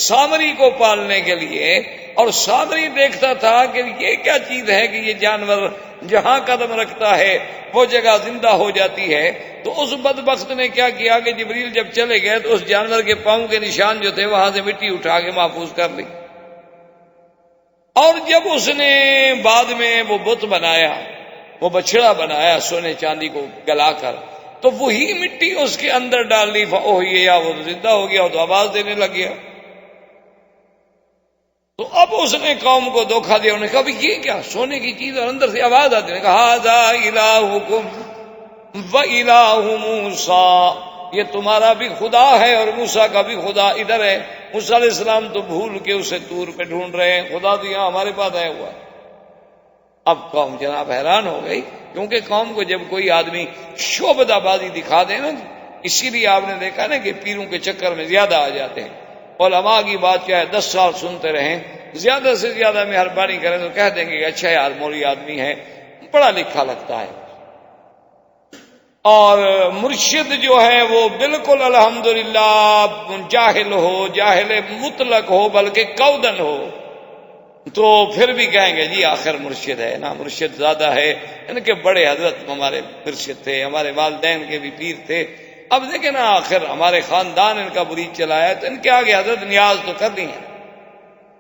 سامری کو پالنے کے لیے، اور سامری دیکھتا تھا کہ یہ کیا چیز ہے کہ یہ جانور جہاں قدم رکھتا ہے وہ جگہ زندہ ہو جاتی ہے. تو اس بدبخت نے کیا کیا کہ جبریل جب چلے گئے تو اس جانور کے پاؤں کے نشان جو تھے وہاں سے مٹی اٹھا کے محفوظ کر لی. اور جب اس نے بعد میں وہ بت بنایا، وہ بچڑا بنایا سونے چاندی کو گلا کر، تو وہی مٹی اس کے اندر ڈال لی، یا وہ زندہ ہو گیا تو آواز دینے لگ گیا. تو اب اس نے قوم کو دھوکہ دیا. انہوں نے کہا بھی یہ کیا سونے کی چیز اور اندر سے آواز آتی ہے. کہا ھذا الہکم وَإِلَٰهُ مُوسَىٰ، یہ تمہارا بھی خدا ہے اور موسیٰ کا بھی خدا ادھر ہے. موسیٰ علیہ السلام تو بھول کے اسے طور پہ ڈھونڈ رہے ہیں، خدا تو یہاں ہمارے پاس آیا ہوا ہے. اب قوم جناب حیران ہو گئی، کیونکہ قوم کو جب کوئی آدمی شعبدہ بازی دکھا دے نا، اسی لیے آپ نے دیکھا نا کہ پیروں کے چکر میں زیادہ آ جاتے ہیں. علماء کی بات کیا ہے، 10 سال سنتے رہیں، زیادہ سے زیادہ مہربانی کریں تو کہہ دیں گے کہ اچھا یار مولوی آدمی ہے، پڑھا لکھا لگتا ہے. اور مرشد جو ہے وہ بالکل الحمدللہ جاہل ہو، جاہل مطلق ہو بلکہ کودن ہو، تو پھر بھی کہیں گے جی آخر مرشد ہے نا، مرشد زیادہ ہے. ان کے بڑے حضرت ہمارے مرشد تھے، ہمارے والدین کے بھی پیر تھے. اب دیکھیں نا آخر ہمارے خاندان ان کا مرید چلایا تو ان کے آگے حضرت نیاز تو کرنی ہے،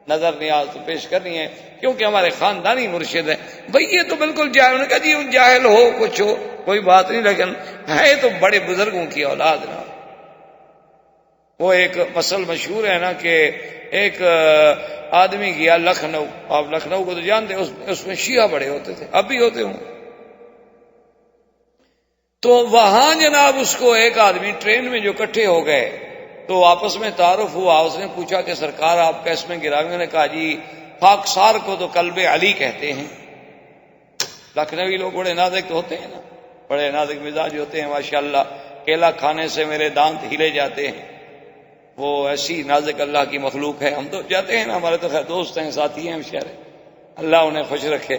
نظر نیاز تو پیش کرنی ہے، کیونکہ ہمارے خاندانی مرشد ہے. بھئی یہ تو بالکل جاہل. انہوں نے کہا جی جاہل ہو کچھ ہو کوئی بات نہیں، لیکن ہے تو بڑے بزرگوں کی اولاد نا. وہ ایک مثل مشہور ہے نا کہ ایک آدمی گیا لکھنؤ. آپ لکھنؤ کو تو جانتے ہیں، اس میں شیعہ بڑے ہوتے تھے، اب بھی ہوتے ہوں. تو وہاں جناب اس کو ایک آدمی ٹرین میں جو اکٹھے ہو گئے تو آپس میں تعارف ہوا. اس نے پوچھا کہ سرکار آپ کا اس میں گرامی؟ نے کہا جی خاکسار کو تو قلب علی کہتے ہیں. لکھنوی لوگ بڑے نازک ہوتے ہیں نا، بڑے نازک مزاج ہوتے ہیں ماشاءاللہ. کیلا کھانے سے میرے دانت ہلے جاتے ہیں، وہ ایسی نازک اللہ کی مخلوق ہے. ہم تو جاتے ہیں نا، ہمارے تو خیر دوست ہیں، ساتھی ہیں ہمشیرے، اللہ انہیں خوش رکھے.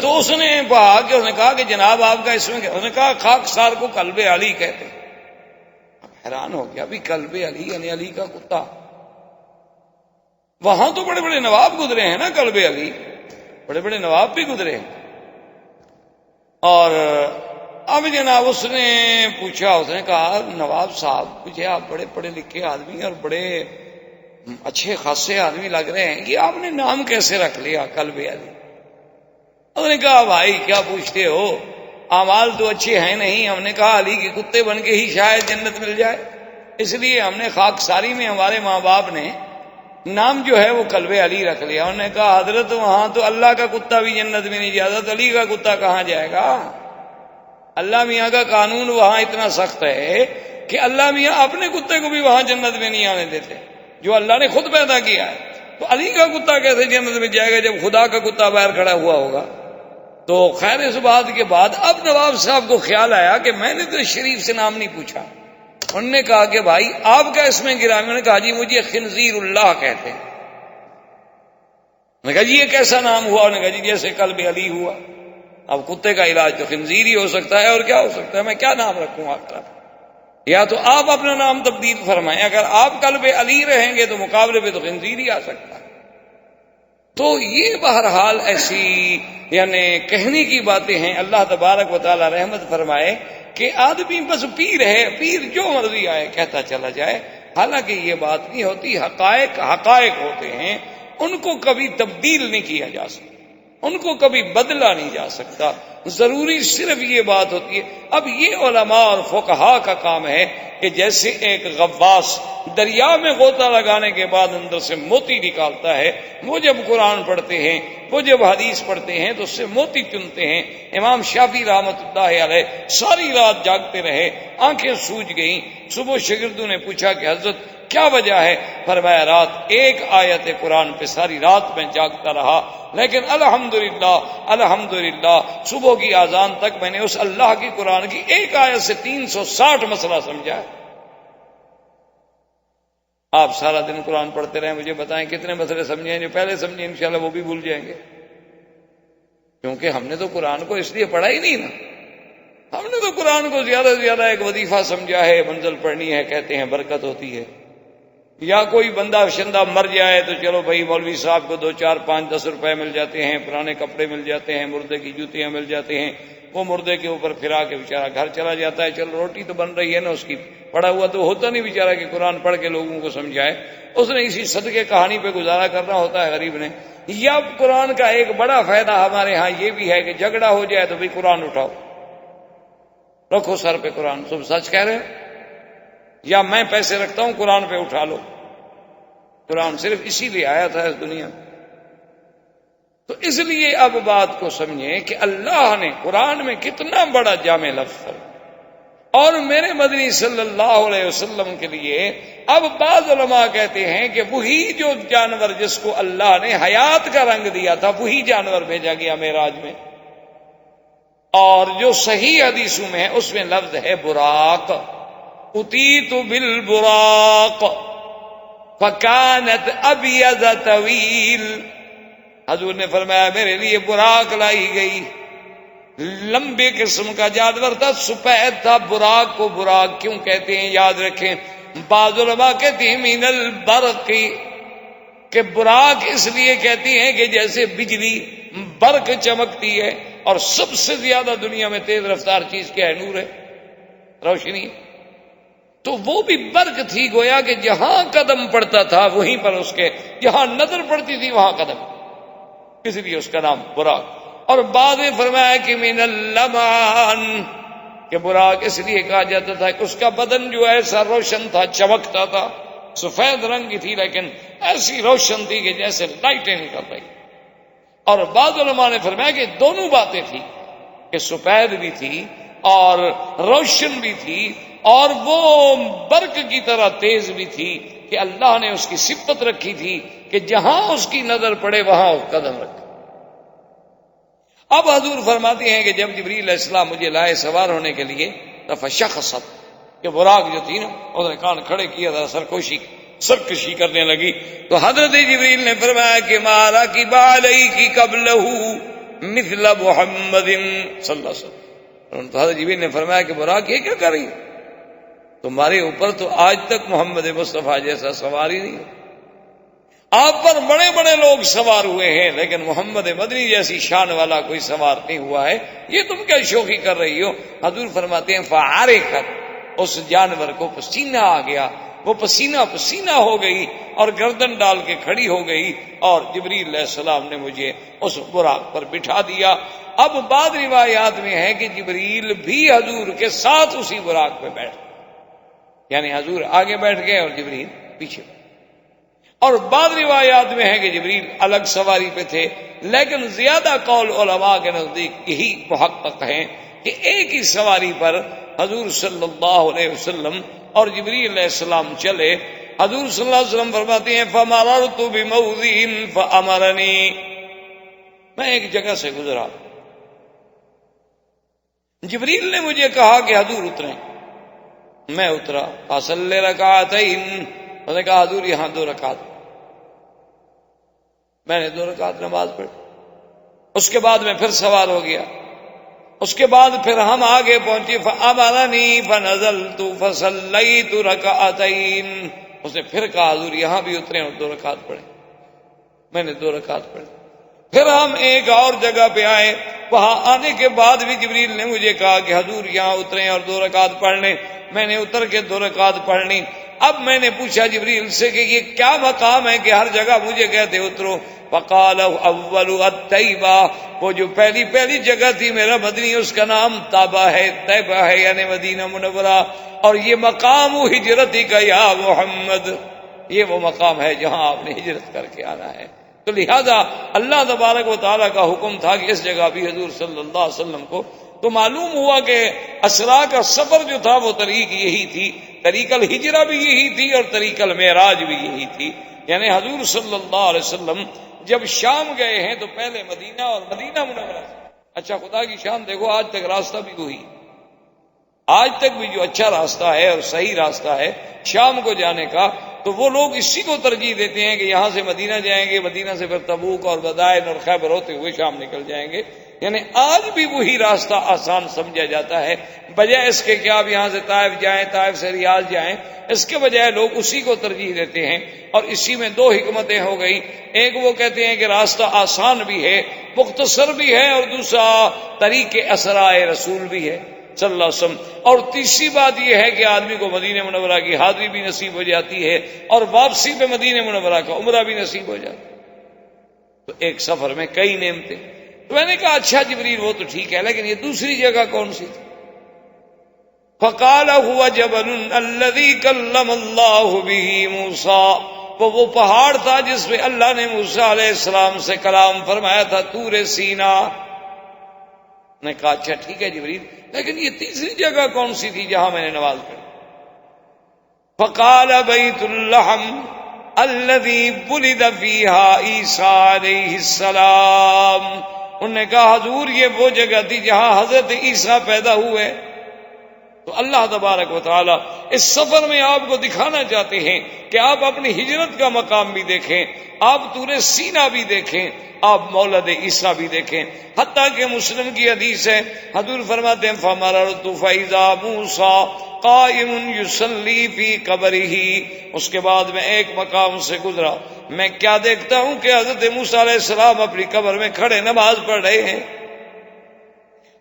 تو اس نے کہا کہ جناب آپ کا اس میں کیا؟ انہوں نے کہا خاکسار کو قلب علی کہتے ہیں. حیران ہو گیا، ابھی قلب علی یعنی علی کا کتا. وہاں تو بڑے بڑے نواب گزرے ہیں نا، قلب علی بڑے بڑے نواب بھی گزرے ہیں. اور اب جناب اس نے پوچھا، اس نے کہا نواب صاحب مجھے آپ بڑے پڑھے لکھے آدمی اور بڑے اچھے خاصے آدمی لگ رہے ہیں، یہ آپ نے نام کیسے رکھ لیا قلب علی؟ انہوں نے کہا بھائی کیا پوچھتے ہو، اعمال تو اچھے ہیں نہیں. ہم نے کہا علی کے کتے بن کے ہی شاید جنت مل جائے، اس لیے ہم نے خاکساری میں ہمارے ماں باپ نے نام جو ہے وہ قلب علی رکھ لیا. انہوں نے کہا حضرت وہاں تو اللہ کا کتا بھی جنت میں نہیں جاتا، تو علی کا کتا کہاں جائے گا؟ اللہ میاں کا قانون وہاں اتنا سخت ہے کہ اللہ میاں اپنے کتے کو بھی وہاں جنت میں نہیں آنے دیتے، جو اللہ نے خود پیدا کیا ہے. تو علی کا کتا کیسے جنت میں جائے گا جب خدا کا کتا باہر کھڑا ہوا ہوگا؟ تو خیر اس بات کے بعد اب نواب صاحب کو خیال آیا کہ میں نے تو شریف سے نام نہیں پوچھا. انہوں نے کہا کہ بھائی آپ کا اس میں گرامی؟ انہوں نے کہا جی مجھے خنزیر اللہ کہتے ہیں. میں نے کہا جی یہ کیسا نام ہوا؟ انہوں نے کہا جی جیسے قلب علی ہوا. اب کتے کا علاج تو خنزیر ہی ہو سکتا ہے، اور کیا ہو سکتا ہے؟ میں کیا نام رکھوں آپ کا؟ یا تو آپ اپنا نام تبدیل فرمائیں، اگر آپ قلب علی رہیں گے تو مقابلے پہ تو خنزیر ہی آ سکتا ہے. تو یہ بہرحال ایسی یعنی کہنے کی باتیں ہیں. اللہ تبارک و تعالی رحمت فرمائے کہ آدمی بس پیر ہے، پیر جو مرضی آئے کہتا چلا جائے. حالانکہ یہ بات نہیں ہوتی. حقائق حقائق ہوتے ہیں، ان کو کبھی تبدیل نہیں کیا جا سکتا، ان کو کبھی بدلا نہیں جا سکتا. ضروری صرف یہ بات ہوتی ہے. اب یہ علماء اور فقہا کا کام ہے کہ جیسے ایک غواص دریا میں غوطہ لگانے کے بعد اندر سے موتی نکالتا ہے، وہ جب قرآن پڑھتے ہیں، وہ جب حدیث پڑھتے ہیں تو اس سے موتی چنتے ہیں. امام شافعی رحمۃ اللہ علیہ ساری رات جاگتے رہے، آنکھیں سوج گئیں. صبح شاگردوں نے پوچھا کہ حضرت کیا وجہ ہے؟ فرمایا رات ایک آیت قرآن پہ ساری رات میں جاگتا رہا، لیکن الحمدللہ صبح کی اذان تک میں نے اس اللہ کی قرآن کی ایک آیت سے 360 مسئلہ سمجھا ہے. آپ سارا دن قرآن پڑھتے رہیں، مجھے بتائیں کتنے مسئلے سمجھے ہیں؟ جو پہلے سمجھے انشاءاللہ وہ بھی بھول جائیں گے، کیونکہ ہم نے تو قرآن کو اس لیے پڑھا ہی نہیں نا. ہم نے تو قرآن کو زیادہ سے زیادہ ایک وظیفہ سمجھا ہے، منزل پڑھنی ہے، کہتے ہیں برکت ہوتی ہے. یا کوئی بندہ شندہ مر جائے تو چلو بھائی مولوی صاحب کو 2 4 5 10 روپے مل جاتے ہیں، پرانے کپڑے مل جاتے ہیں، مردے کی جوتیاں مل جاتے ہیں، وہ مردے کے اوپر پھرا کے بیچارہ گھر چلا جاتا ہے. چلو روٹی تو بن رہی ہے نا اس کی، پڑھا ہوا تو ہوتا نہیں بیچارہ کہ قرآن پڑھ کے لوگوں کو سمجھائے. اس نے اسی صدقے کہانی پہ گزارا کرنا ہوتا ہے غریب نے. یا قرآن کا ایک بڑا فائدہ ہمارے ہاں یہ بھی ہے کہ جھگڑا ہو جائے تو بھی قرآن اٹھاؤ، رکھو سر پہ قرآن. تم سچ کہہ رہے ہو؟ یا میں پیسے رکھتا ہوں قرآن پہ اٹھا لو. قرآن صرف اسی لیے آیا تھا اس دنیا میں. تو اس لیے اب بات کو سمجھیں کہ اللہ نے قرآن میں کتنا بڑا جامع لفظ ہے. اور میرے مدنی صلی اللہ علیہ وسلم کے لیے اب بعض علماء کہتے ہیں کہ وہی جو جانور جس کو اللہ نے حیات کا رنگ دیا تھا وہی جانور بھیجا گیا معراج میں. اور جو صحیح حدیثوں میں ہے اس میں لفظ ہے براق، اتیت بالبراق فکانت ابیض طویل. حضور نے فرمایا میرے لیے براق لائی گئی، لمبے قسم کا جانور تھا، سفید تھا. براق کو براق کیوں کہتے ہیں یاد رکھیں. بعض علماء کہتے ہیں من البرق، کہ براق اس لیے کہتی ہیں کہ جیسے بجلی برق چمکتی ہے، اور سب سے زیادہ دنیا میں تیز رفتار چیز کیا ہے؟ نور ہے، روشنی. تو وہ بھی برق تھی، گویا کہ جہاں قدم پڑتا تھا وہیں پر اس کے، جہاں نظر پڑتی تھی وہاں قدم، اس لیے اس کا نام براق. اور بعد میں فرمایا کہ من اللمان، کہ براق اس لیے کہا جاتا تھا کہ اس کا بدن جو ایسا روشن تھا، چمکتا تھا، سفید رنگ کی تھی لیکن ایسی روشن تھی کہ جیسے لائٹیں نکل رہی. اور بعض علماء نے فرمایا کہ دونوں باتیں تھی، کہ سفید بھی تھی اور روشن بھی تھی، اور وہ برق کی طرح تیز بھی تھی، کہ اللہ نے اس کی صفت رکھی تھی کہ جہاں اس کی نظر پڑے وہاں اس قدم رکھے. اب حضور فرماتے ہیں کہ جب جبریل علیہ السلام مجھے لائے سوار ہونے کے لیے فشخصت، کہ براق جو تھی نا اس نے کان کھڑے کیا تھا، سرکشی کرنے لگی. تو حضرت جبریل نے فرمایا کہ مارا کی بالی کی قبلہ مثل محمد صلی اللہ علیہ وسلم. تو حضرت جبریل نے فرمایا کہ براق یہ کیا کر رہی ہے؟ تمہارے اوپر تو آج تک محمد مصطفیٰ جیسا سوار ہی نہیں ہے. آپ پر بڑے بڑے لوگ سوار ہوئے ہیں لیکن محمد مدنی جیسی شان والا کوئی سوار نہیں ہوا ہے، یہ تم کیا شوخی کر رہی ہو؟ حضور فرماتے ہیں فعارقت، اس جانور کو پسینہ آ گیا، وہ پسینہ پسینہ ہو گئی اور گردن ڈال کے کھڑی ہو گئی، اور جبریل علیہ السلام نے مجھے اس براق پر بٹھا دیا. اب بعض روایات میں ہے کہ جبریل بھی حضور کے ساتھ اسی براق پہ بیٹھ، یعنی حضور آگے بیٹھ گئے اور جبریل پیچھے. اور بعض روایات میں ہے کہ جبریل الگ سواری پہ تھے، لیکن زیادہ قول علماء کے نزدیک یہی محقق ہیں کہ ایک ہی سواری پر حضور صلی اللہ علیہ وسلم اور جبریل علیہ السلام چلے. حضور صلی اللہ علیہ وسلم فرماتے ہیں فَمَرَرْتُ بِمَوْضِعٍ فَأَمَرَنِي، میں ایک جگہ سے گزرا، جبریل نے مجھے کہا کہ حضور اتریں. میں اترا، فَصَلِّ رَكَعَتَيْن، میں نے کہا حضور یہاں 2 رکعت. میں نے 2 رکعت نماز پڑھی. اس کے بعد میں پھر سوار ہو گیا. اس کے بعد پھر ہم آگے پہنچے، فَأَمَرَنِي فَنَزَلْتُ فَصَلَّيْتُ رَكَعَتَيْن، اس نے پھر کہا حضور یہاں بھی اتریں اور 2 رکعت پڑھیں. میں نے 2 رکعت پڑھی. پھر ہم ایک اور جگہ پہ آئے، وہاں آنے کے بعد بھی جبریل نے مجھے کہا کہ حضور یہاں اتریں اور 2 رکعت پڑھ لیں. میں نے اتر کے 2 رکعت پڑھ لی. اب میں نے پوچھا جبریل سے کہ یہ کیا مقام ہے کہ ہر جگہ مجھے کہتے اترو؟ فقال اول الطیبہ، وہ جو پہلی جگہ تھی میرا مدنی اس کا نام طیبہ ہے یعنی مدینہ منورہ، اور یہ مقام ہجرتی کا یا محمد، یہ وہ مقام ہے جہاں آپ نے ہجرت کر کے آنا ہے۔ تو لہذا اللہ تبارک و تعالیٰ کا حکم تھا کہ اس جگہ بھی حضور صلی اللہ علیہ وسلم کو، تو معلوم ہوا کہ اسرا کا سفر جو تھا وہ طریق یہی تھی، طریق الہجرہ بھی یہی تھی اور طریق المعراج بھی یہی تھی، یعنی حضور صلی اللہ علیہ وسلم جب شام گئے ہیں تو پہلے مدینہ اور مدینہ منورہ سے۔ اچھا خدا کی شان دیکھو، آج تک راستہ بھی وہی، آج تک بھی جو اچھا راستہ ہے اور صحیح راستہ ہے شام کو جانے کا، تو وہ لوگ اسی کو ترجیح دیتے ہیں کہ یہاں سے مدینہ جائیں گے، مدینہ سے پھر تبوک اور بدائن اور خیبر ہوتے ہوئے شام نکل جائیں گے، یعنی آج بھی وہی راستہ آسان سمجھا جاتا ہے، بجائے اس کے کہ آپ یہاں سے طائف جائیں، طائف سے ریاض جائیں، اس کے بجائے لوگ اسی کو ترجیح دیتے ہیں۔ اور اسی میں دو حکمتیں ہو گئی، ایک وہ کہتے ہیں کہ راستہ آسان بھی ہے، مختصر بھی ہے، اور دوسرا طریق اسراء رسول بھی ہے صلی اللہ علیہ وسلم، اور تیسری بات یہ ہے کہ آدمی کو مدینہ منورہ کی حاضری بھی نصیب ہو جاتی ہے اور واپسی پہ مدینہ منورہ کا عمرہ بھی نصیب ہو جاتا ہے، تو ایک سفر میں کئی نعمتیں۔ تو میں نے کہا اچھا جبریل وہ تو ٹھیک ہے، لیکن یہ دوسری جگہ کون سی تھی؟ فقال هو جبل الذي كلم الله به موسى، وہ پہاڑ تھا جس پہ اللہ نے موسیٰ علیہ السلام سے کلام فرمایا تھا، طور سینا۔ نے کہا اچھا ٹھیک ہے جبریل، لیکن یہ تیسری جگہ کون سی تھی جہاں میں نے نماز پڑھی؟ فقال بیت اللحم الذي ولد فيها عیسیٰ علیہ السلام، انہوں نے کہا حضور یہ وہ جگہ تھی جہاں حضرت عیسیٰ پیدا ہوئے۔ تو اللہ تبارک و تعالی اس سفر میں آپ کو دکھانا چاہتے ہیں کہ آپ اپنی ہجرت کا مقام بھی دیکھیں، آپ طور سینا بھی دیکھیں، آپ مولد عیسیٰ بھی دیکھیں۔ حتیٰ کہ مسلم کی حدیث ہے، حضور فرماتے ہیں فَمَرَرْتُ فَإِذَا مُوسَىٰ قَائِمٌ يُصَلِّي فِي قَبْرِهِ، اس کے بعد میں ایک مقام سے گزرا، میں کیا دیکھتا ہوں کہ حضرت موسیٰ علیہ السلام اپنی قبر میں کھڑے نماز پڑھ رہے ہیں۔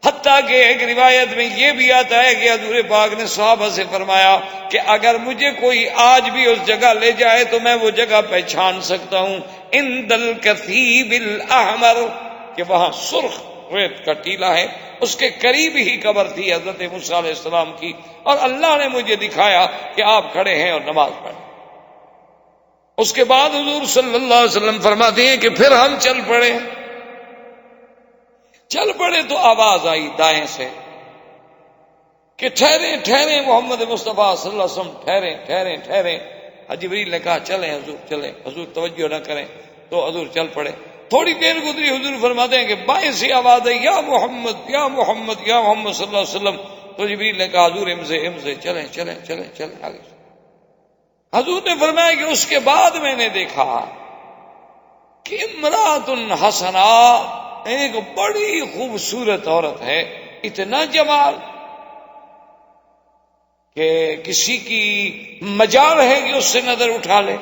حتیٰ کہ ایک روایت میں یہ بھی آتا ہے کہ حضور پاک نے صحابہ سے فرمایا کہ اگر مجھے کوئی آج بھی اس جگہ لے جائے تو میں وہ جگہ پہچان سکتا ہوں، عند الکثیب الاحمر، کہ وہاں سرخ ریت کا ٹیلہ ہے، اس کے قریب ہی قبر تھی حضرت موسیٰ علیہ السلام کی، اور اللہ نے مجھے دکھایا کہ آپ کھڑے ہیں اور نماز پڑھ۔ اس کے بعد حضور صلی اللہ علیہ وسلم فرماتے ہیں کہ پھر ہم چل پڑے تو آواز آئی دائیں سے کہ ٹھہریں محمد مصطفیٰ صلی اللہ علیہ وسلم، ٹھہریں۔ جبریل نے کہا چلیں حضور چلیں، حضور توجہ نہ کریں، تو حضور چل پڑے۔ تھوڑی دیر گزری، حضور فرماتے ہیں کہ بائیں سے آواز آئی یا محمد یا محمد یا محمد صلی اللہ علیہ وسلم، تو جبریل نے کہا حضور امزے چلیں آگے۔ حضور نے فرمایا کہ اس کے بعد میں نے دیکھا کہ امرأۃ حسنہ، ایک بڑی خوبصورت عورت ہے، اتنا جمال کہ کسی کی مجال ہے کہ اس سے نظر اٹھا لے،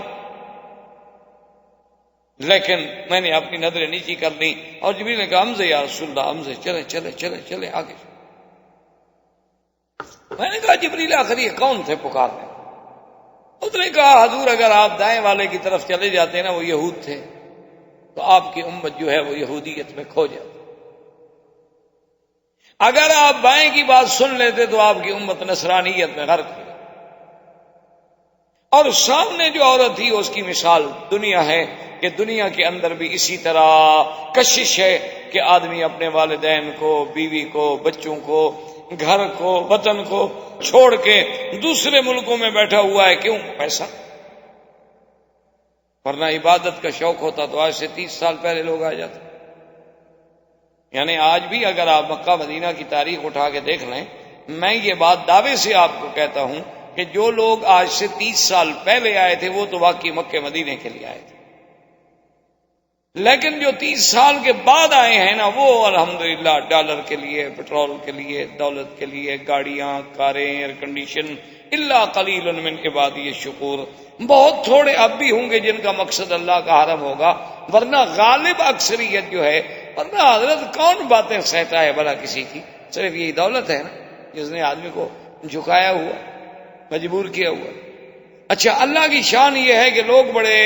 لیکن میں نے اپنی نظریں نیچی کر لی، اور جبریل نے کہا حمزہ یا رسول اللہ، حمزہ چلے آگے۔ میں نے کہا جبریل آخر یہ کون تھے پکارنے؟ اس نے کہا حضور اگر آپ دائیں والے کی طرف چلے جاتے نا، وہ یہود تھے، تو آپ کی امت جو ہے وہ یہودیت میں کھو جاتی، اگر آپ بائیں کی بات سن لیتے تو آپ کی امت نصرانیت میں غرق ہوئی۔ اور سامنے جو عورت تھی اس کی مثال دنیا ہے کہ دنیا کے اندر بھی اسی طرح کشش ہے کہ آدمی اپنے والدین کو، بیوی کو، بچوں کو، گھر کو، وطن کو چھوڑ کے دوسرے ملکوں میں بیٹھا ہوا ہے۔ کیوں؟ پیسہ۔ ورنہ عبادت کا شوق ہوتا تو آج سے 30 سال پہلے لوگ آ جاتے۔ یعنی آج بھی اگر آپ مکہ مدینہ کی تاریخ اٹھا کے دیکھ لیں، میں یہ بات دعوے سے آپ کو کہتا ہوں کہ جو لوگ آج سے 30 سال پہلے آئے تھے وہ تو واقعی مکہ مدینے کے لیے آئے تھے، لیکن جو 30 سال کے بعد آئے ہیں نا، وہ الحمدللہ ڈالر کے لیے، پیٹرول کے لیے، دولت کے لیے، گاڑیاں، کاریں، ایئر کنڈیشن، الا قلیل من عبادی الشکور، بہت تھوڑے اب بھی ہوں گے جن کا مقصد اللہ کا حرم ہوگا، ورنہ غالب اکثریت جو ہے، ورنہ حضرت کون باتیں سہتا ہے بھلا کسی کی؟ صرف یہی دولت ہے نا جس نے آدمی کو جھکایا ہوا، مجبور کیا ہوا۔ اچھا، اللہ کی شان یہ ہے کہ لوگ بڑے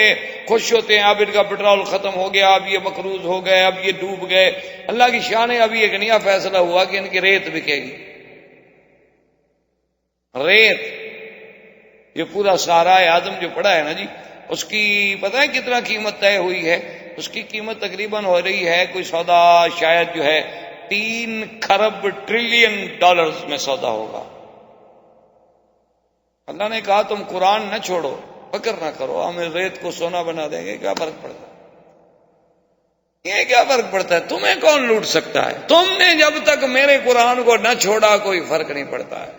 خوش ہوتے ہیں، اب ان کا پیٹرول ختم ہو گیا، اب یہ مقروض ہو گئے، اب یہ ڈوب گئے۔ اللہ کی شان ہے، ابھی ایک نیا فیصلہ ہوا کہ ان کی ریت بکے گی۔ ریت، یہ پورا صحرائے اعظم جو پڑا ہے نا جی، اس کی پتہ ہے کتنا قیمت طے ہوئی ہے؟ اس کی قیمت تقریباً ہو رہی ہے، کوئی سودا شاید جو ہے 3 کھرب ٹریلین ڈالرز میں سودا ہوگا۔ اللہ نے کہا تم قرآن نہ چھوڑو، فکر نہ کرو، ہم ریت کو سونا بنا دیں گے، کیا فرق پڑتا ہے؟ یہ کیا فرق پڑتا ہے؟ تمہیں کون لوٹ سکتا ہے؟ تم نے جب تک میرے قرآن کو نہ چھوڑا کوئی فرق نہیں پڑتا ہے۔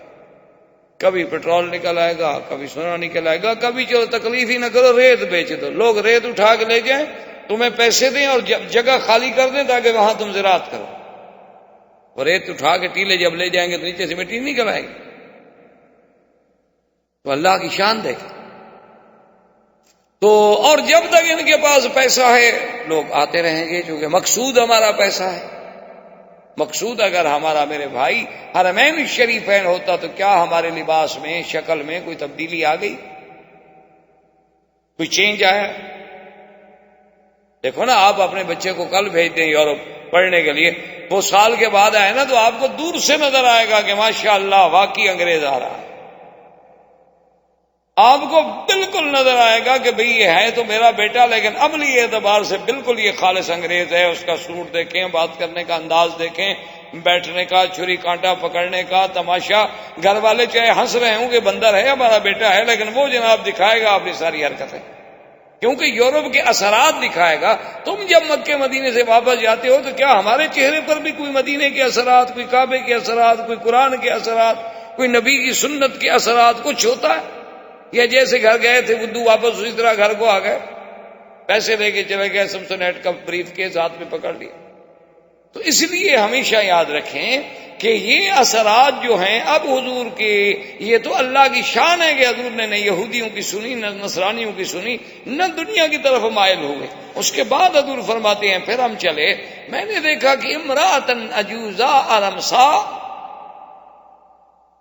کبھی پیٹرول نکل آئے گا، کبھی سونا نکل آئے گا، کبھی چلو تکلیف ہی نہ کرو، ریت بیچ دو، لوگ ریت اٹھا کے لے جائیں، تمہیں پیسے دیں اور جگہ خالی کر دیں تاکہ وہاں تم زراعت کرو۔ اور ریت اٹھا کے ٹیلے جب لے جائیں گے تو نیچے سے مٹی نکل آئے گی۔ تو اللہ کی شان دیکھ تو، اور جب تک ان کے پاس پیسہ ہے لوگ آتے رہیں گے، چونکہ مقصود ہمارا پیسہ ہے۔ مقصود اگر ہمارا، میرے بھائی، حرمین الشریفین ہوتا تو کیا ہمارے لباس میں، شکل میں کوئی تبدیلی آ گئی؟ کوئی چینج آیا؟ دیکھو نا، آپ اپنے بچے کو کل بھیج دیں یورپ پڑھنے کے لیے، وہ سال کے بعد آئے نا تو آپ کو دور سے نظر آئے گا کہ ماشاءاللہ واقعی انگریز آ رہا ہے۔ آپ کو بالکل نظر آئے گا کہ بھئی یہ ہے تو میرا بیٹا، لیکن عملی اعتبار سے بالکل یہ خالص انگریز ہے۔ اس کا سوٹ دیکھیں، بات کرنے کا انداز دیکھیں، بیٹھنے کا، چھری کانٹا پکڑنے کا تماشا، گھر والے چاہے ہنس رہے ہوں کہ بندر ہے ہمارا بیٹا ہے، لیکن وہ جناب دکھائے گا اپنی ساری حرکتیں، کیونکہ یورپ کے اثرات دکھائے گا۔ تم جب مکے مدینے سے واپس جاتے ہو تو کیا ہمارے چہرے پر بھی کوئی مدینے کے اثرات، کوئی کعبے کے اثرات، کوئی قرآن کے اثرات، کوئی نبی کی سنت کے اثرات کچھ ہوتا ہے؟ یا جیسے گھر گئے تھے بدو واپس اسی طرح گھر کو آ گئے، پیسے لے کے چلے گئے، سمسونیٹ کا بریف کیس ہاتھ میں پکڑ لیا؟ تو اس لیے ہمیشہ یاد رکھیں کہ یہ اثرات جو ہیں اب حضور کے، یہ تو اللہ کی شان ہے کہ حضور نے نہ یہودیوں کی سنی، نہ نصرانیوں کی سنی، نہ دنیا کی طرف مائل ہوئے۔ اس کے بعد حضور فرماتے ہیں پھر ہم چلے، میں نے دیکھا کہ امرأۃ عجوزا ارمسا،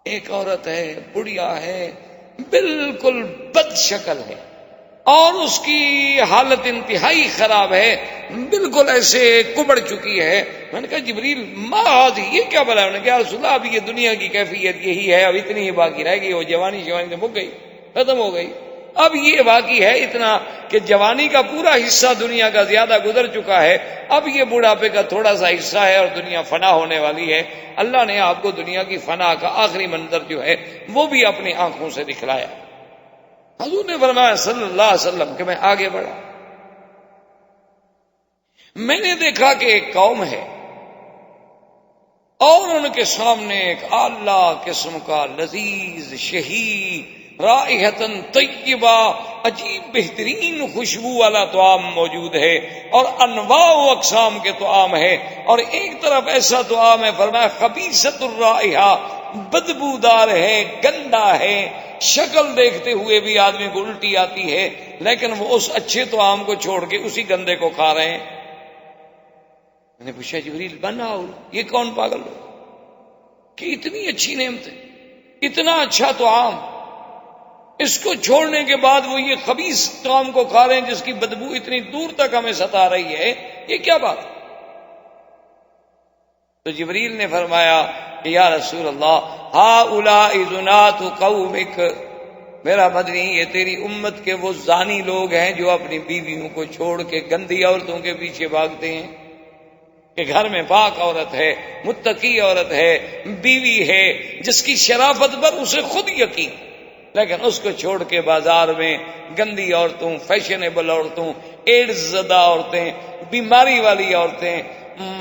ایک عورت ہے، بڑھیا ہے، بالکل بد شکل ہے، اور اس کی حالت انتہائی خراب ہے، بالکل ایسے کبڑ چکی ہے۔ میں نے کہا جبریل ما ہذہ، یہ کیا بلا؟ انہوں نے کہا رسول اللہ اب یہ دنیا کی کیفیت یہی ہے، اب اتنی ہی باقی رہ گئی، وہ جوانی سے مک گئی، ختم ہو گئی، اب یہ باقی ہے اتنا کہ جوانی کا پورا حصہ دنیا کا زیادہ گزر چکا ہے، اب یہ بڑھاپے کا تھوڑا سا حصہ ہے اور دنیا فنا ہونے والی ہے۔ اللہ نے آپ کو دنیا کی فنا کا آخری منظر جو ہے وہ بھی اپنی آنکھوں سے دکھلایا۔ حضور نے فرمایا صلی اللہ علیہ وسلم کہ میں آگے بڑھا، میں نے دیکھا کہ ایک قوم ہے اور ان کے سامنے ایک اعلیٰ قسم کا لذیذ شہی رائحتن طیبہ، عجیب بہترین خوشبو والا طعام موجود ہے، اور انواع و اقسام کے طعام ہے، اور ایک طرف ایسا طعام ہے فرمایا خبیثۃ الرائحہ، بدبودار ہے، گندا ہے، شکل دیکھتے ہوئے بھی آدمی کو الٹی آتی ہے، لیکن وہ اس اچھے طعام کو چھوڑ کے اسی گندے کو کھا رہے ہیں۔ میں نے پوچھا جبریل بنا یہ کون پاگل ہو کہ اتنی اچھی نعمتیں، اتنا اچھا طعام، اس کو چھوڑنے کے بعد وہ یہ خبیث طعام کو کھا رہے ہیں جس کی بدبو اتنی دور تک ہمیں ستا رہی ہے، یہ کیا بات؟ تو جبریل نے فرمایا کہ یا رسول اللہ ہؤلاء ذنات قومک، میرا مدنی یہ تیری امت کے وہ زانی لوگ ہیں جو اپنی بیویوں کو چھوڑ کے گندی عورتوں کے پیچھے بھاگتے ہیں، کہ گھر میں پاک عورت ہے، متقی عورت ہے، بیوی ہے جس کی شرافت پر اسے خود یقین، لیکن اس کو چھوڑ کے بازار میں گندی عورتوں، فیشنیبل عورتوں، ایڈز زدہ عورتیں، بیماری والی عورتیں،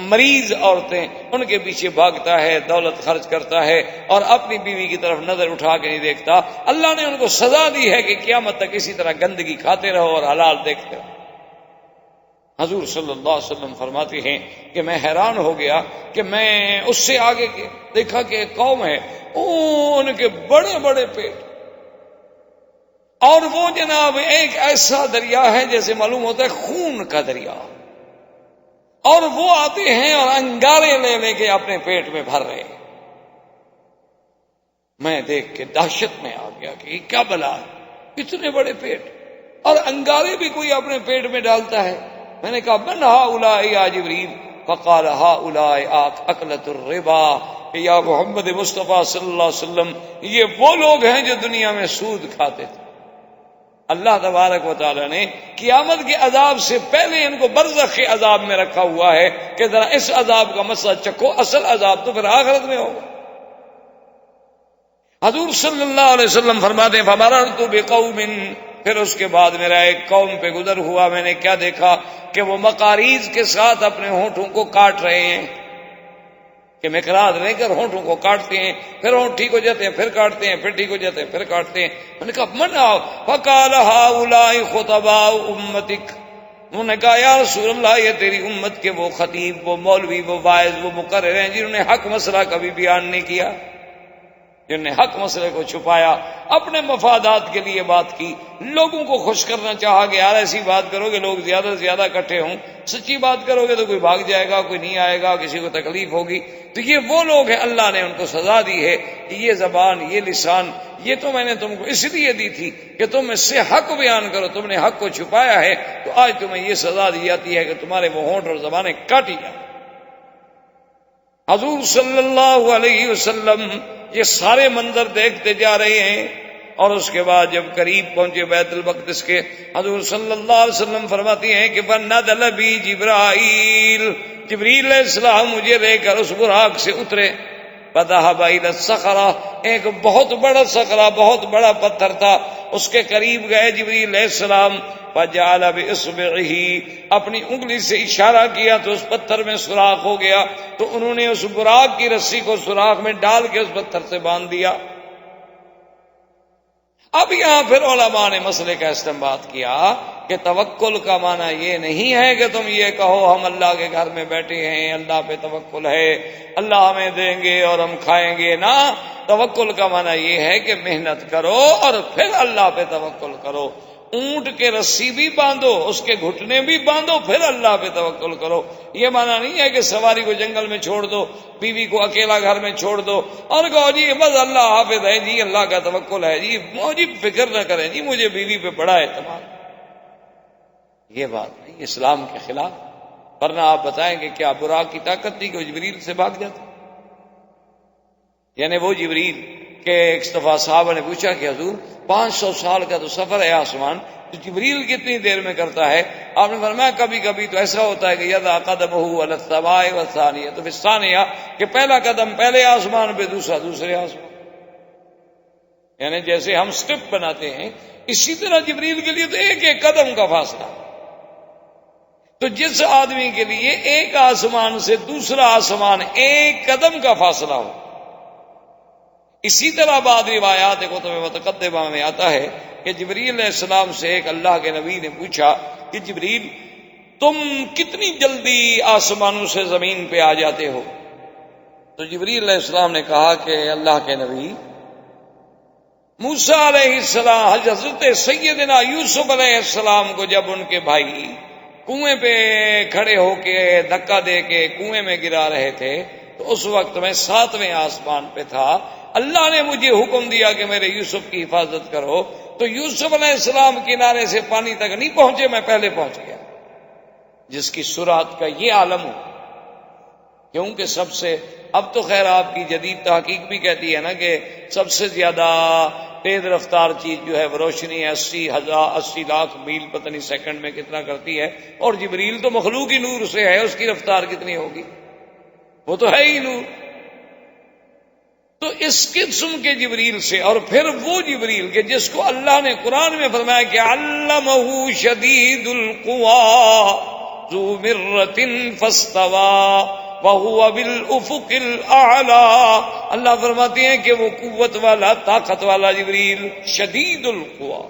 مریض عورتیں، ان کے پیچھے بھاگتا ہے، دولت خرچ کرتا ہے اور اپنی بیوی کی طرف نظر اٹھا کے نہیں دیکھتا۔ اللہ نے ان کو سزا دی ہے کہ قیامت تک اسی طرح گندگی کھاتے رہو اور حلال دیکھتے رہو۔ حضور صلی اللہ علیہ وسلم فرماتے ہیں کہ میں حیران ہو گیا کہ میں اس سے آگے دیکھا کہ ایک قوم ہے، ان کے بڑے بڑے پیٹ، اور وہ جناب ایک ایسا دریا ہے جیسے معلوم ہوتا ہے خون کا دریا، اور وہ آتے ہیں اور انگارے لے لے کے اپنے پیٹ میں بھر رہے ہیں۔ میں دیکھ کے دہشت میں آ گیا کہ یہ کیا بلا ہے، اتنے بڑے پیٹ، اور انگارے بھی کوئی اپنے پیٹ میں ڈالتا ہے۔ میں نے کہا من ہؤلاء یا جبریل؟ فقال ہؤلاء اکلۃ الربا، کہ یا محمد مصطفیٰ صلی اللہ علیہ وسلم یہ وہ لوگ ہیں جو دنیا میں سود کھاتے تھے۔ اللہ تبارک و تعالی نے قیامت کے عذاب سے پہلے ان کو برزخ کے عذاب میں رکھا ہوا ہے کہ ذرا اس عذاب کا مسئلہ چکھو، اصل عذاب تو پھر آخرت میں ہوگا۔ حضور صلی اللہ علیہ وسلم فرماتے ہیں فمررت بقوم، پھر اس کے بعد میرا ایک قوم پہ گزر ہوا، میں نے کیا دیکھا کہ وہ مقاریض کے ساتھ اپنے ہونٹوں کو کاٹ رہے ہیں، کہ مقراض لے کر ہونٹوں کو کاٹتے ہیں، پھر ہونٹ ٹھیک ہو جاتے ہیں، پھر کاٹتے ہیں، پھر ٹھیک ہو جاتے ہیں، پھر کاٹتے ہیں۔ میں نے کہا من فقال هؤلاء خطباء امتک، انہوں نے کہا یا رسول اللہ یہ تیری امت کے وہ خطیب، وہ مولوی، وہ واعظ، وہ مقرر ہیں جنہوں نے حق مسئلہ کبھی بیان نہیں کیا، جنہوں نے حق مسئلے کو چھپایا، اپنے مفادات کے لیے بات کی، لوگوں کو خوش کرنا چاہا کہ یار ایسی بات کرو کہ لوگ زیادہ سے زیادہ اکٹھے ہوں، سچی بات کرو گے تو کوئی بھاگ جائے گا، کوئی نہیں آئے گا، کسی کو تکلیف ہوگی۔ تو یہ وہ لوگ ہیں، اللہ نے ان کو سزا دی ہے کہ یہ زبان، یہ لسان، یہ تو میں نے تم کو اس لیے دی تھی کہ تم اس سے حق بیان کرو، تم نے حق کو چھپایا ہے تو آج تمہیں یہ سزا دی جاتی ہے کہ تمہارے وہ ہونٹ اور زبانیں کاٹی جائیں۔ حضور صلی اللہ علیہ وسلم یہ سارے منظر دیکھتے جا رہے ہیں، اور اس کے بعد جب قریب پہنچے بیت المقدس کے، حضور صلی اللہ علیہ وسلم فرماتی ہیں کہ فنزل بی جبرائیل، جبریل علیہ السلام مجھے لے کر اس براق سے اترے، فذهب الى الصخرة، ایک بہت بڑا صخرہ، بہت بڑا پتھر تھا، اس کے قریب گئے جبریل علیہ السلام، فجعل باصبعه، اپنی انگلی سے اشارہ کیا تو اس پتھر میں سوراخ ہو گیا، تو انہوں نے اس براق کی رسی کو سوراخ میں ڈال کے اس پتھر سے باندھ دیا۔ اب یہاں پھر علماء نے مسئلے کا استنباط کیا کہ توکل کا معنی یہ نہیں ہے کہ تم یہ کہو ہم اللہ کے گھر میں بیٹھے ہیں، اللہ پہ توکل ہے، اللہ ہمیں دیں گے اور ہم کھائیں گے، نہ، توکل کا معنی یہ ہے کہ محنت کرو اور پھر اللہ پہ توکل کرو، اونٹ کے رسی بھی باندھو، اس کے گھٹنے بھی باندھو، پھر اللہ پہ توکل کرو۔ یہ معنی نہیں ہے کہ سواری کو جنگل میں چھوڑ دو، بیوی کو اکیلا گھر میں چھوڑ دو اور کہو جی بس اللہ حافظ ہے جی، اللہ کا توکل ہے جی فکر نہ کریں جی، مجھے بیوی پہ بڑا اعتماد۔ یہ بات نہیں، اسلام کے خلاف، ورنہ آپ بتائیں کہ کیا براق کی طاقت تھی کہ وہ جبریل سے بھاگ جاتا؟ یعنی وہ جبریل کہ ایک دفعہ صحابہ نے پوچھا کہ حضور 500 سال کا تو سفر ہے آسمان، تو جبریل کتنی دیر میں کرتا ہے؟ آپ نے فرمایا کبھی کبھی تو ایسا ہوتا ہے کہ یضع قدمہ علی السماء والثانیہ، تو الثانیہ کہ پہلا قدم پہلے آسمان پہ، دوسرا دوسرے آسمان، یعنی جیسے ہم سٹیپ بناتے ہیں اسی طرح جبریل کے لیے تو ایک ایک قدم کا فاصلہ۔ تو جس آدمی کے لیے ایک آسمان سے دوسرا آسمان ایک قدم کا فاصلہ ہو، اسی طرح بعض روایات کتب متقدمہ میں آتا ہے کہ جبریل علیہ السلام سے ایک اللہ کے نبی نے پوچھا کہ جبریل تم کتنی جلدی آسمانوں سے زمین پہ آ جاتے ہو؟ تو جبریل علیہ السلام نے کہا کہ اللہ کے نبی، موسیٰ علیہ السلام، حضرت سیدنا یوسف علیہ السلام کو جب ان کے بھائی کنویں پہ کھڑے ہو کے دھکا دے کے کنویں میں گرا رہے تھے تو اس وقت میں 7ویں آسمان پہ تھا، اللہ نے مجھے حکم دیا کہ میرے یوسف کی حفاظت کرو، تو یوسف علیہ السلام کنارے سے پانی تک نہیں پہنچے، میں پہلے پہنچ گیا، جس کی سرعت کا یہ عالم ہو، کیونکہ سب سے، اب تو خیر آپ کی جدید تحقیق بھی کہتی ہے نا کہ سب سے زیادہ تیز رفتار چیز جو ہے وہ روشنی 80 لاکھ میل پتہ نہیں سیکنڈ میں کتنا کرتی ہے، اور جبریل تو مخلوق ہی نور سے ہے، اس کی رفتار کتنی ہوگی، وہ تو ہے ہی نور۔ تو اس قسم کے جبریل سے، اور پھر وہ جبریل کہ جس کو اللہ نے قرآن میں فرمایا کہ علمہ شدید القویٰ ذو مرۃ فاستویٰ وہو بالافق الاعلیٰ، اللہ فرماتے ہیں کہ وہ قوت والا، طاقت والا جبریل، شدید القویٰ،